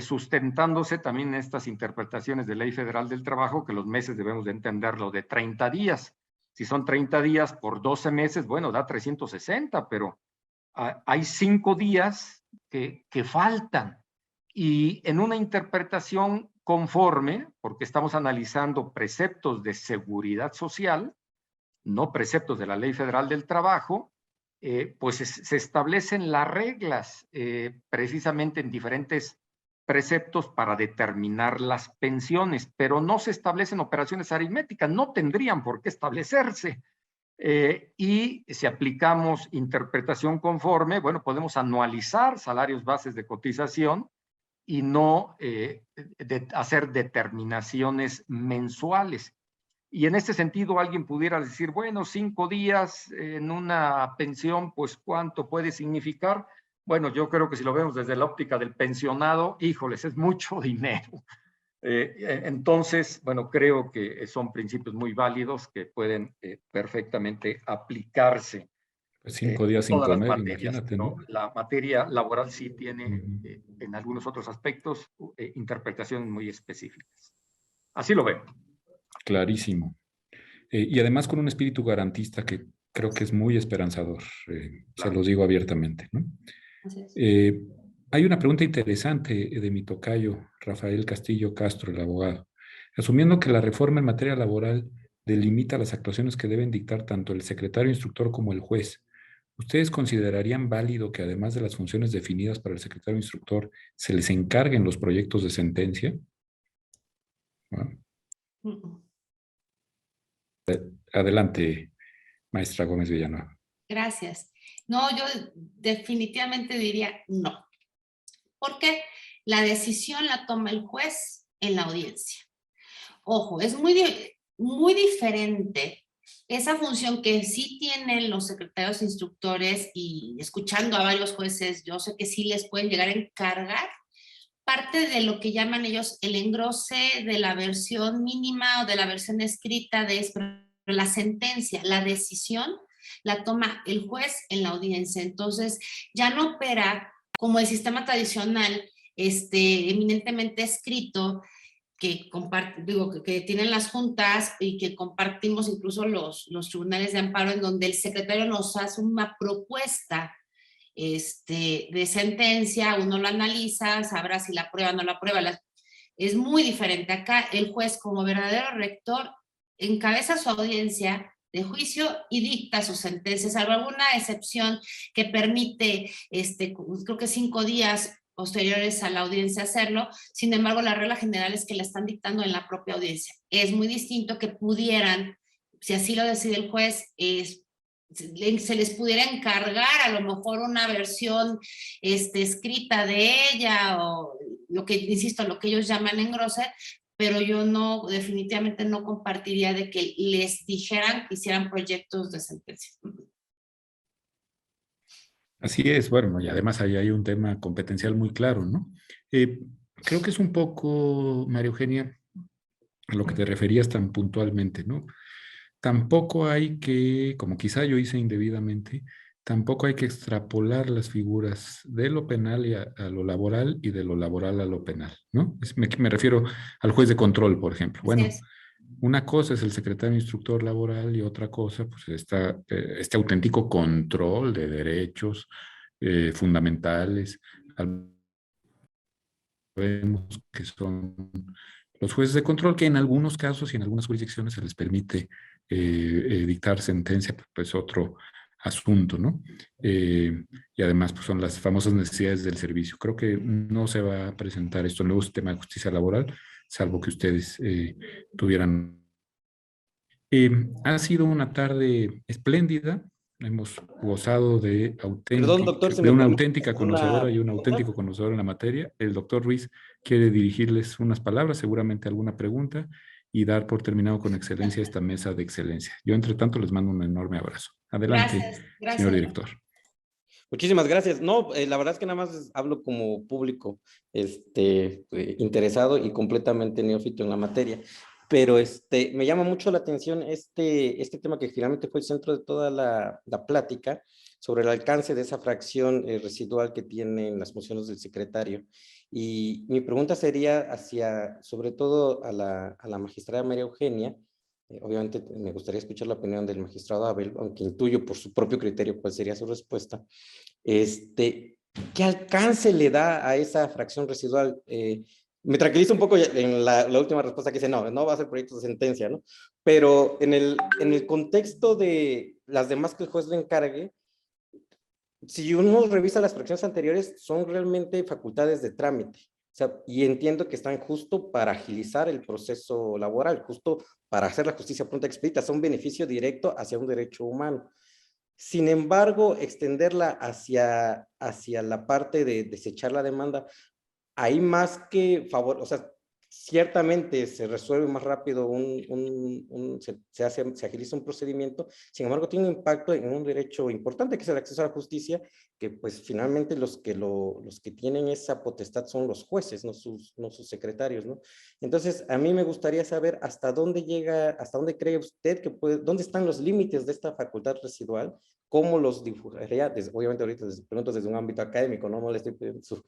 sustentándose también en estas interpretaciones de Ley Federal del Trabajo, que los meses debemos de entenderlo de 30 días. Si son 30 días por 12 meses, bueno, da 360, pero hay 5 días que faltan. Y en una interpretación conforme, porque estamos analizando preceptos de seguridad social, no preceptos de la Ley Federal del Trabajo, pues se establecen las reglas precisamente en diferentes preceptos para determinar las pensiones, pero no se establecen operaciones aritméticas, no tendrían por qué establecerse. Y si aplicamos interpretación conforme, bueno, podemos anualizar salarios bases de cotización y no hacer determinaciones mensuales. Y en este sentido alguien pudiera decir, bueno, 5 días en una pensión, pues ¿cuánto puede significar? Bueno, yo creo que si lo vemos desde la óptica del pensionado, híjoles, es mucho dinero. Entonces, bueno, creo que son principios muy válidos que pueden perfectamente aplicarse. Pues 5 días sin todas las comer, materias, imagínate, ¿no? La materia laboral sí tiene en algunos otros aspectos interpretaciones muy específicas. Así lo veo. Clarísimo. Y además con un espíritu garantista que creo que es muy esperanzador, se los digo abiertamente, ¿no? Así es. Hay una pregunta interesante de mi tocayo, Rafael Castillo Castro, el abogado. Asumiendo que la reforma en materia laboral delimita las actuaciones que deben dictar tanto el secretario instructor como el juez, ¿ustedes considerarían válido que además de las funciones definidas para el secretario instructor, se les encarguen los proyectos de sentencia? ¿No? Adelante, maestra Gómez Villanueva. Gracias. No, yo definitivamente diría no. ¿Por qué? La decisión la toma el juez en la audiencia. Ojo, es muy diferente esa función que sí tienen los secretarios instructores, y escuchando a varios jueces, yo sé que sí les pueden llegar a encargar parte de lo que llaman ellos el engrose de la versión mínima o de la versión escrita de esto, pero la sentencia, la decisión, la toma el juez en la audiencia. Entonces, ya no opera como el sistema tradicional, eminentemente escrito, que tienen las juntas y que compartimos incluso los tribunales de amparo, en donde el secretario nos hace una propuesta de sentencia, uno lo analiza, sabrá si la aprueba o no la aprueba. Es muy diferente. Acá el juez, como verdadero rector, encabeza su audiencia de juicio y dicta su sentencia, salvo alguna excepción que permite, creo que 5 días posteriores a la audiencia hacerlo. Sin embargo, la regla general es que la están dictando en la propia audiencia. Es muy distinto que pudieran, si así lo decide el juez, se les pudiera encargar a lo mejor una versión escrita de ella, o lo que, insisto, lo que ellos llaman engrose, pero yo no, definitivamente no compartiría de que les dijeran que hicieran proyectos de sentencia. Así es, bueno, y además ahí hay un tema competencial muy claro, ¿no? Creo que es un poco, María Eugenia, a lo que te referías tan puntualmente, ¿no? Tampoco hay que, como quizá yo hice indebidamente, tampoco hay que extrapolar las figuras de lo penal a lo laboral y de lo laboral a lo penal, ¿no? Me refiero al juez de control, por ejemplo. Bueno, una cosa es el secretario instructor laboral y otra cosa, pues, este auténtico control de derechos fundamentales. Sabemos que son los jueces de control, que en algunos casos y en algunas jurisdicciones se les permite dictar sentencia, pues otro asunto, ¿no? Y además, pues son las famosas necesidades del servicio. Creo que no se va a presentar esto en el nuevo sistema de justicia laboral, salvo que ustedes tuvieran. Ha sido una tarde espléndida. Hemos gozado de Perdón, doctor, si me una permite auténtica conocedora y un auténtico conocedor en la materia. El doctor Ruiz quiere dirigirles unas palabras, seguramente alguna pregunta, y dar por terminado con excelencia esta mesa de excelencia. Yo, entre tanto, les mando un enorme abrazo. Adelante, gracias, señor director. Muchísimas gracias. No, la verdad es que nada más hablo como público interesado y completamente neófito en la materia. Pero me llama mucho la atención este tema que finalmente fue el centro de toda la plática sobre el alcance de esa fracción residual que tienen las funciones del secretario. Y mi pregunta sería sobre todo a la magistrada María Eugenia. Obviamente me gustaría escuchar la opinión del magistrado Abel, aunque intuyo por su propio criterio cuál sería su respuesta. ¿Qué alcance le da a esa fracción residual? Me tranquiliza un poco en la última respuesta que dice, no va a ser proyecto de sentencia, ¿no? Pero en el contexto de las demás que el juez le encargue, si uno revisa las fracciones anteriores, son realmente facultades de trámite. O sea, y entiendo que están justo para agilizar el proceso laboral, justo para hacer la justicia pronta y expedita, son un beneficio directo hacia un derecho humano. Sin embargo, extenderla hacia la parte de desechar la demanda, hay más que favor, o sea, ciertamente se resuelve más rápido, se agiliza un procedimiento, sin embargo tiene un impacto en un derecho importante que es el acceso a la justicia, que pues finalmente los que tienen esa potestad son los jueces, no sus secretarios, ¿no? Entonces, a mí me gustaría saber hasta dónde cree usted que dónde están los límites de esta facultad residual, cómo los dibujaría, obviamente ahorita les pregunto desde un ámbito académico, no le estoy pidiendo su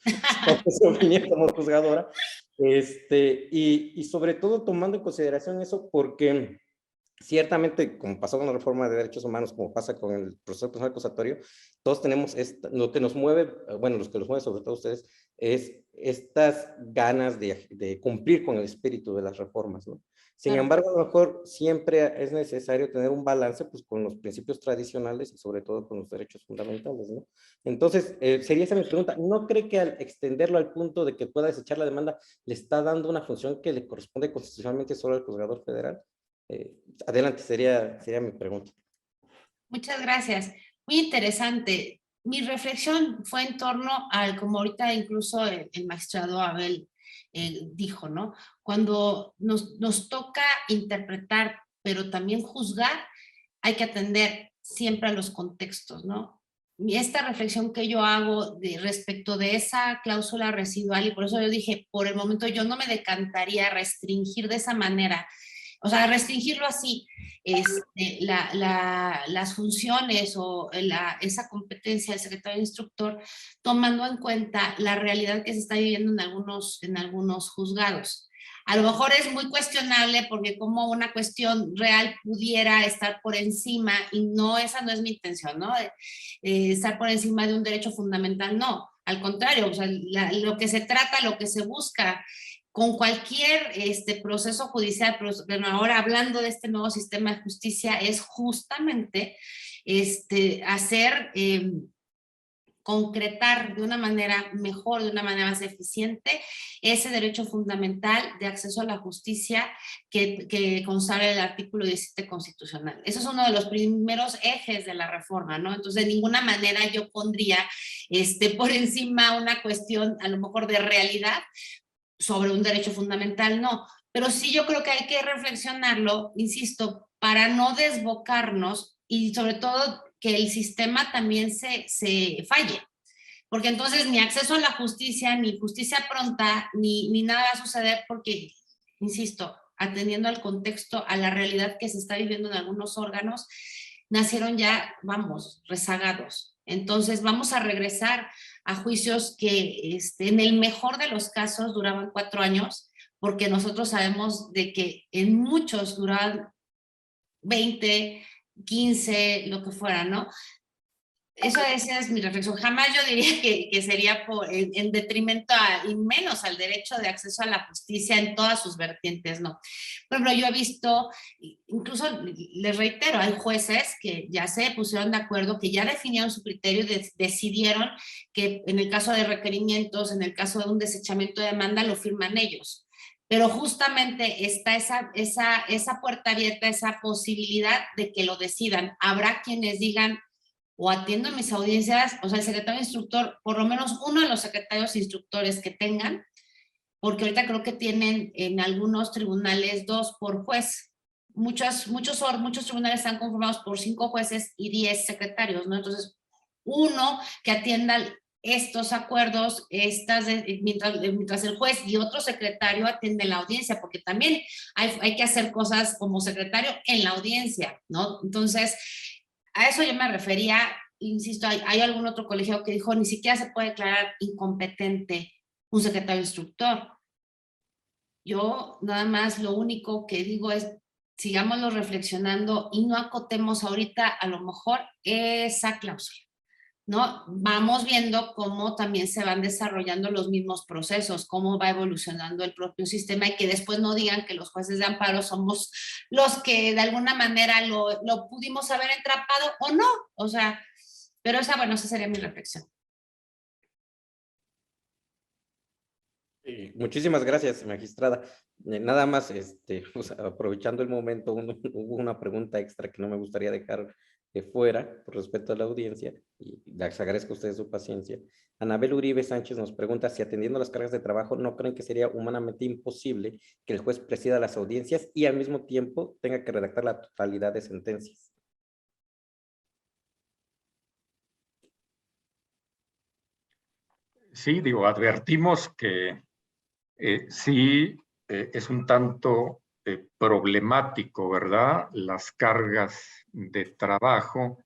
opinión como juzgadora, y sobre todo tomando en consideración eso porque ciertamente, como pasó con la reforma de derechos humanos, como pasa con el proceso penal acusatorio, todos tenemos lo que nos mueve, bueno, los que los mueven sobre todo ustedes, es estas ganas de cumplir con el espíritu de las reformas, ¿no? Sin embargo, a lo mejor siempre es necesario tener un balance pues, con los principios tradicionales y sobre todo con los derechos fundamentales, ¿no? Entonces, sería esa mi pregunta. ¿No cree que al extenderlo al punto de que pueda desechar la demanda, le está dando una función que le corresponde constitucionalmente solo al juzgador federal? Adelante, sería mi pregunta. Muchas gracias. Muy interesante. Mi reflexión fue en torno al, como ahorita incluso el magistrado Abel dijo, ¿no? Cuando nos toca interpretar, pero también juzgar, hay que atender siempre a los contextos, ¿no? Y esta reflexión que yo hago respecto de esa cláusula residual, y por eso yo dije, por el momento yo no me decantaría a restringir de esa manera, o sea, restringirlo así, las funciones o esa competencia del secretario instructor, tomando en cuenta la realidad que se está viviendo en algunos juzgados. A lo mejor es muy cuestionable porque como una cuestión real pudiera estar por encima, y no, esa no es mi intención, ¿no? Estar por encima de un derecho fundamental, no. Al contrario, o sea, lo que se trata, lo que se busca con cualquier proceso judicial, pero ahora hablando de este nuevo sistema de justicia, es justamente hacer, concretar de una manera mejor, de una manera más eficiente, ese derecho fundamental de acceso a la justicia que consagra el artículo 17 constitucional. Eso es uno de los primeros ejes de la reforma, ¿no? Entonces, de ninguna manera yo pondría por encima una cuestión a lo mejor de realidad sobre un derecho fundamental, no. Pero sí yo creo que hay que reflexionarlo, insisto, para no desbocarnos y sobre todo que el sistema también se falle. Porque entonces ni acceso a la justicia, ni justicia pronta, ni nada va a suceder porque, insisto, atendiendo al contexto, a la realidad que se está viviendo en algunos órganos, nacieron ya, vamos, rezagados. Entonces vamos a regresar a juicios que en el mejor de los casos duraban 4 años, porque nosotros sabemos de que en muchos duraban 20, 15, lo que fuera, ¿no? Esa es mi reflexión. Jamás yo diría que sería en detrimento y menos al derecho de acceso a la justicia en todas sus vertientes, no. Por ejemplo, yo he visto, incluso les reitero, hay jueces que ya se pusieron de acuerdo, que ya definieron su criterio y decidieron que en el caso de requerimientos, en el caso de un desechamiento de demanda, lo firman ellos. Pero justamente está esa puerta abierta, esa posibilidad de que lo decidan. Habrá quienes digan, o atiendo en mis audiencias, o sea, el secretario instructor, por lo menos uno de los secretarios instructores que tengan, porque ahorita creo que tienen en algunos tribunales 2 por juez. Muchos tribunales están conformados por 5 jueces y 10 secretarios, ¿no? Entonces, uno que atienda estos acuerdos, mientras el juez y otro secretario atienden la audiencia, porque también hay que hacer cosas como secretario en la audiencia, ¿no? Entonces, a eso yo me refería, insisto, hay algún otro colegiado que dijo, ni siquiera se puede declarar incompetente un secretario instructor. Yo nada más lo único que digo es, sigámoslo reflexionando y no acotemos ahorita a lo mejor esa cláusula. ¿no? Vamos viendo cómo también se van desarrollando los mismos procesos, cómo va evolucionando el propio sistema y que después no digan que los jueces de amparo somos los que de alguna manera lo pudimos haber entrapado o no. O sea, pero esa sería mi reflexión. Muchísimas gracias, magistrada. Nada más, pues, aprovechando el momento, hubo una pregunta extra que no me gustaría dejar de fuera por respeto a la audiencia, y les agradezco a ustedes su paciencia. Anabel Uribe Sánchez nos pregunta si, atendiendo las cargas de trabajo, ¿no creen que sería humanamente imposible que el juez presida las audiencias y al mismo tiempo tenga que redactar la totalidad de sentencias? Sí, digo, advertimos que sí es un tanto problemático, ¿verdad? Las cargas de trabajo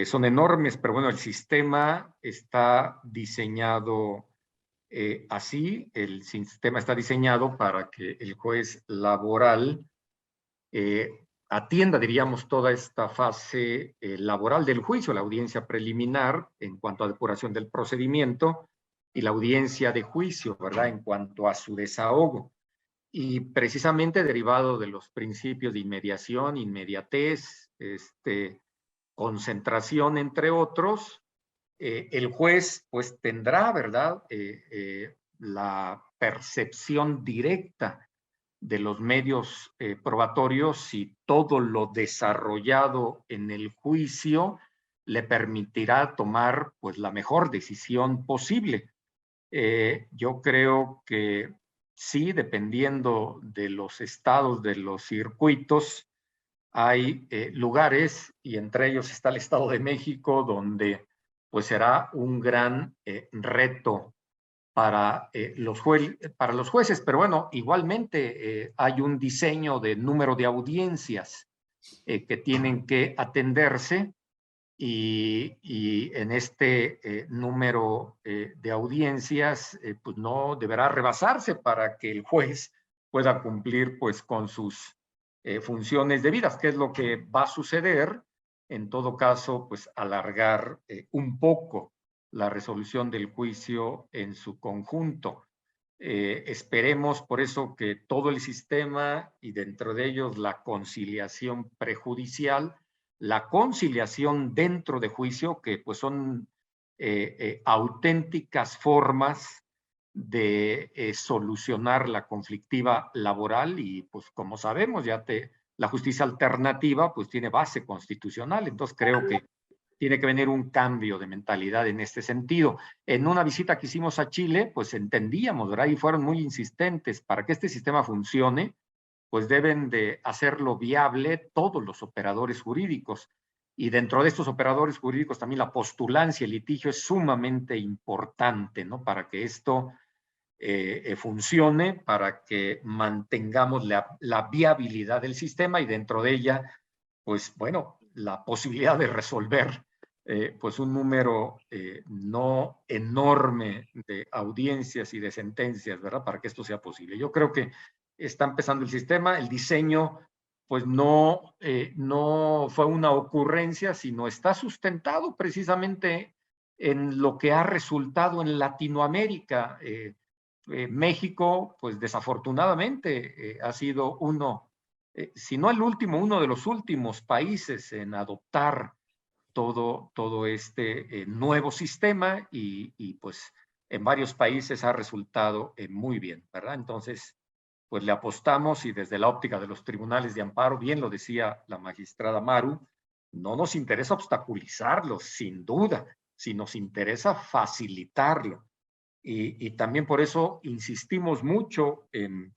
son enormes, pero bueno, el sistema está diseñado así, el sistema está diseñado para que el juez laboral atienda, diríamos, toda esta fase laboral del juicio, la audiencia preliminar en cuanto a depuración del procedimiento y la audiencia de juicio, ¿verdad?, en cuanto a su desahogo. Y precisamente derivado de los principios de inmediación, inmediatez, concentración, entre otros, el juez pues tendrá, ¿verdad?, la percepción directa de los medios probatorios y todo lo desarrollado en el juicio le permitirá tomar pues la mejor decisión posible. Yo creo que sí, dependiendo de los estados, de los circuitos, hay lugares, y entre ellos está el Estado de México, donde pues será un gran reto para los jueces, pero bueno, igualmente hay un diseño de número de audiencias que tienen que atenderse y en este número de audiencias pues no deberá rebasarse para que el juez pueda cumplir pues con sus funciones debidas, que es lo que va a suceder. En todo caso, pues alargar un poco la resolución del juicio en su conjunto. Esperemos por eso que todo el sistema y dentro de ellos la conciliación prejudicial, la conciliación dentro de juicio, que pues son auténticas formas de solucionar la conflictiva laboral y pues como sabemos la justicia alternativa pues tiene base constitucional, entonces creo que tiene que venir un cambio de mentalidad en este sentido. En una visita que hicimos a Chile, pues entendíamos, ¿verdad? Y fueron muy insistentes, para que este sistema funcione, pues deben de hacerlo viable todos los operadores jurídicos. Y dentro de estos operadores jurídicos también la postulancia, el litigio es sumamente importante, ¿no? Para que esto funcione, para que mantengamos la viabilidad del sistema y dentro de ella, pues bueno, la posibilidad de resolver pues un número no enorme de audiencias y de sentencias, ¿verdad? Para que esto sea posible. Yo creo que está empezando el sistema, el diseño pues no fue una ocurrencia, sino está sustentado precisamente en lo que ha resultado en Latinoamérica. México, pues desafortunadamente ha sido si no el último, uno de los últimos países en adoptar todo este nuevo sistema y pues en varios países ha resultado muy bien, ¿verdad? Entonces, pues le apostamos y desde la óptica de los tribunales de amparo, bien lo decía la magistrada Maru, no nos interesa obstaculizarlo, sin duda, si nos interesa facilitarlo. Y también por eso insistimos mucho en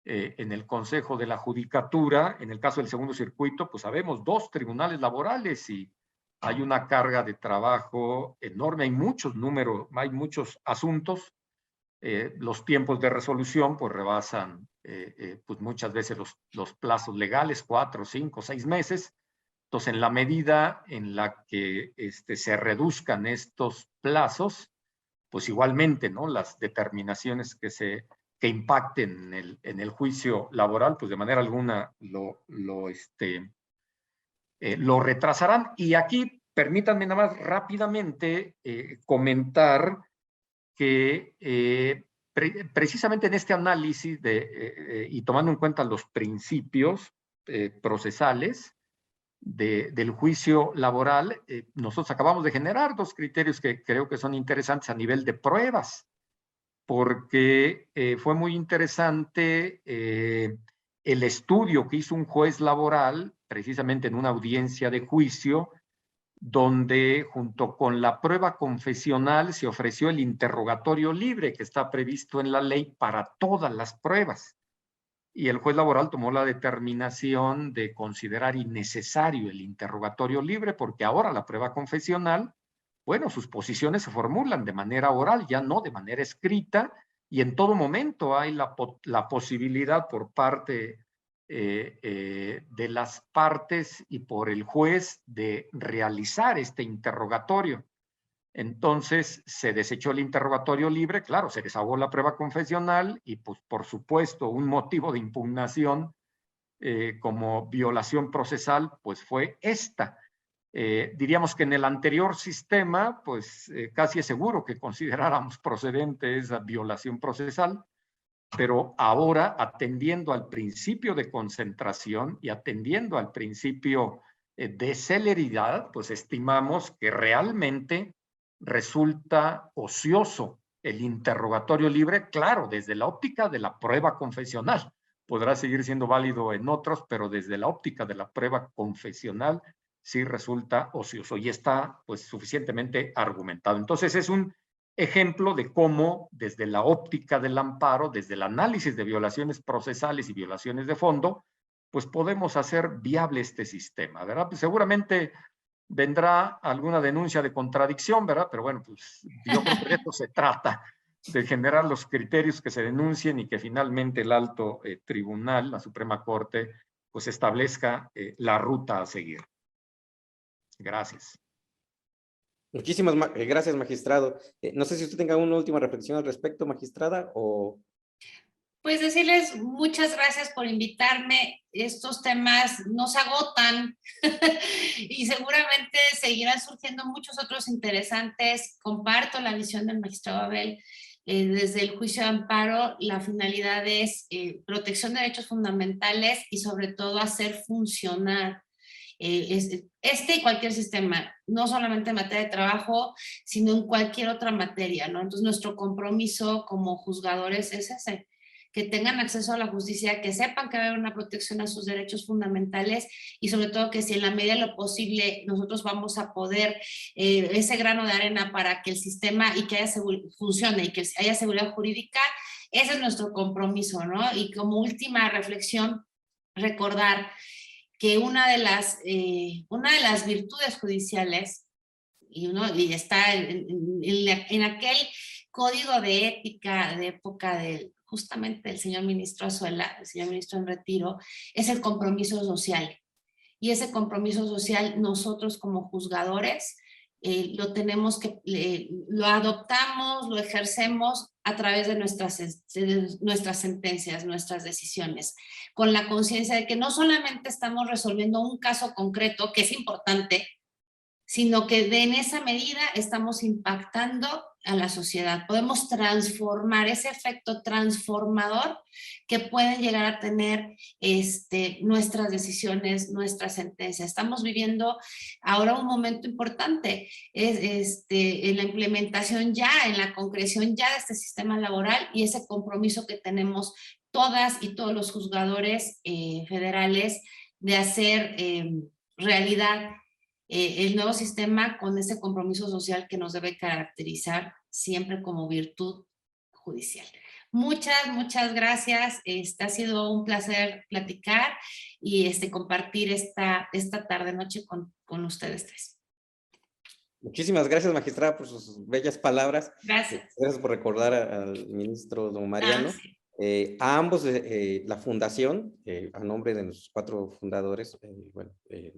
el Consejo de la Judicatura. En el caso del segundo circuito, pues sabemos 2 tribunales laborales y hay una carga de trabajo enorme, hay muchos asuntos. Los tiempos de resolución pues rebasan pues muchas veces los plazos legales, 4, 5, 6 meses. Entonces, en la medida en la que se reduzcan estos plazos, pues igualmente, ¿no? Las determinaciones que impacten en el juicio laboral, pues de manera alguna lo retrasarán. Y aquí permítanme nada más rápidamente comentar que precisamente en este análisis y tomando en cuenta los principios procesales del juicio laboral, nosotros acabamos de generar 2 criterios que creo que son interesantes a nivel de pruebas, porque fue muy interesante el estudio que hizo un juez laboral, precisamente en una audiencia de juicio, donde junto con la prueba confesional se ofreció el interrogatorio libre que está previsto en la ley para todas las pruebas. Y el juez laboral tomó la determinación de considerar innecesario el interrogatorio libre porque ahora la prueba confesional, bueno, sus posiciones se formulan de manera oral, ya no de manera escrita, y en todo momento hay la posibilidad por parte de las partes y por el juez de realizar este interrogatorio. Entonces se desechó el interrogatorio libre, claro, se desahogó la prueba confesional y pues por supuesto un motivo de impugnación como violación procesal pues fue esta. Diríamos que en el anterior sistema pues casi es seguro que consideráramos procedente esa violación procesal, pero ahora atendiendo al principio de concentración y atendiendo al principio de celeridad, pues estimamos que realmente resulta ocioso el interrogatorio libre, claro, desde la óptica de la prueba confesional. Podrá seguir siendo válido en otros, pero desde la óptica de la prueba confesional sí resulta ocioso y está pues suficientemente argumentado. Entonces es un ejemplo de cómo desde la óptica del amparo, desde el análisis de violaciones procesales y violaciones de fondo, pues podemos hacer viable este sistema, ¿verdad? Pues seguramente vendrá alguna denuncia de contradicción, ¿verdad? Pero bueno, pues yo creo que de esto se trata, de generar los criterios que se denuncien y que finalmente el alto tribunal, la Suprema Corte, pues establezca la ruta a seguir. Gracias. Muchísimas gracias, magistrado. No sé si usted tenga una última reflexión al respecto, magistrada, o... Pues decirles muchas gracias por invitarme. Estos temas nos agotan y seguramente seguirán surgiendo muchos otros interesantes. Comparto la visión del magistrado Abel. Desde el juicio de amparo, la finalidad es protección de derechos fundamentales y sobre todo hacer funcionar este y cualquier sistema, no solamente en materia de trabajo, sino en cualquier otra materia, ¿no? Entonces nuestro compromiso como juzgadores es ese, que tengan acceso a la justicia, que sepan que va a haber una protección a sus derechos fundamentales y sobre todo que si en la medida de lo posible nosotros vamos a poder ese grano de arena para que el sistema y que haya funcione y que haya seguridad jurídica, ese es nuestro compromiso, ¿no? Y como última reflexión, recordar que una de las virtudes judiciales, y está en aquel código de ética de época justamente del señor ministro Azuela, el señor ministro en retiro, es el compromiso social. Y ese compromiso social nosotros como juzgadores lo tenemos lo adoptamos, lo ejercemos a través de nuestras sentencias, nuestras decisiones, con la conciencia de que no solamente estamos resolviendo un caso concreto, que es importante, sino que en esa medida estamos impactando a la sociedad. Podemos transformar ese efecto transformador que pueden llegar a tener nuestras decisiones, nuestras sentencias. Estamos viviendo ahora un momento importante en la implementación ya, en la concreción ya de este sistema laboral y ese compromiso que tenemos todas y todos los juzgadores federales de hacer realidad el nuevo sistema con ese compromiso social que nos debe caracterizar siempre como virtud judicial. Muchas gracias. Ha sido un placer platicar y compartir esta tarde-noche con ustedes tres. Muchísimas gracias, magistrada, por sus bellas palabras. Gracias. Gracias por recordar al ministro don Mariano. Sí. A ambos, la fundación, a nombre de los 4 fundadores,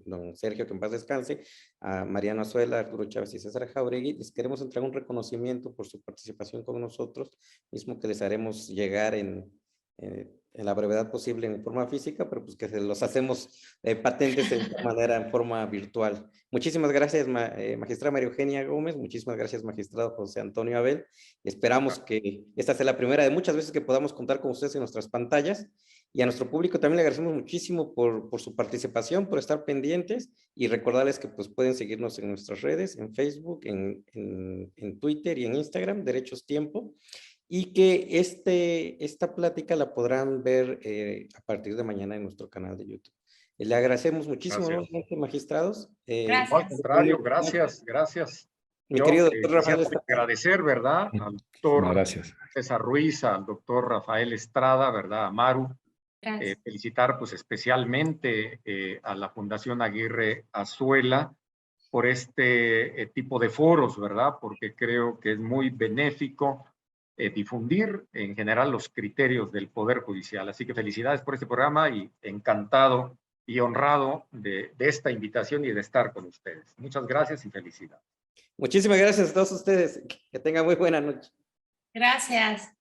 don Sergio, que en paz descanse, a Mariano Azuela, Arturo Chávez y César Jauregui, les queremos entregar un reconocimiento por su participación con nosotros, mismo que les haremos llegar en en la brevedad posible en forma física, pero pues que se los hacemos patentes de esta manera en forma virtual. Muchísimas gracias, magistrada María Eugenia Gómez, muchísimas gracias, magistrado José Antonio Abel. Esperamos que esta sea la primera de muchas veces que podamos contar con ustedes en nuestras pantallas, y a nuestro público también le agradecemos muchísimo por su participación, por estar pendientes, y recordarles que pues pueden seguirnos en nuestras redes, en Facebook, en Twitter y en Instagram, Derechos Tiempo, y que esta plática la podrán ver a partir de mañana en nuestro canal de YouTube. Le agradecemos muchísimo, nuevamente, magistrados. Gracias. Al contrario, gracias. Mi Yo querido doctor Rafael quisiera agradecer, ¿verdad? Al doctor Gracias. César Ruiz, al doctor Rafael Estrada, ¿verdad? A Maru. Gracias. Felicitar pues especialmente a la Fundación Aguirre Azuela por este tipo de foros, ¿verdad? Porque creo que es muy benéfico difundir en general los criterios del Poder Judicial. Así que felicidades por este programa y encantado y honrado de esta invitación y de estar con ustedes. Muchas gracias y felicidades. Muchísimas gracias a todos ustedes. Que tengan muy buena noche. Gracias.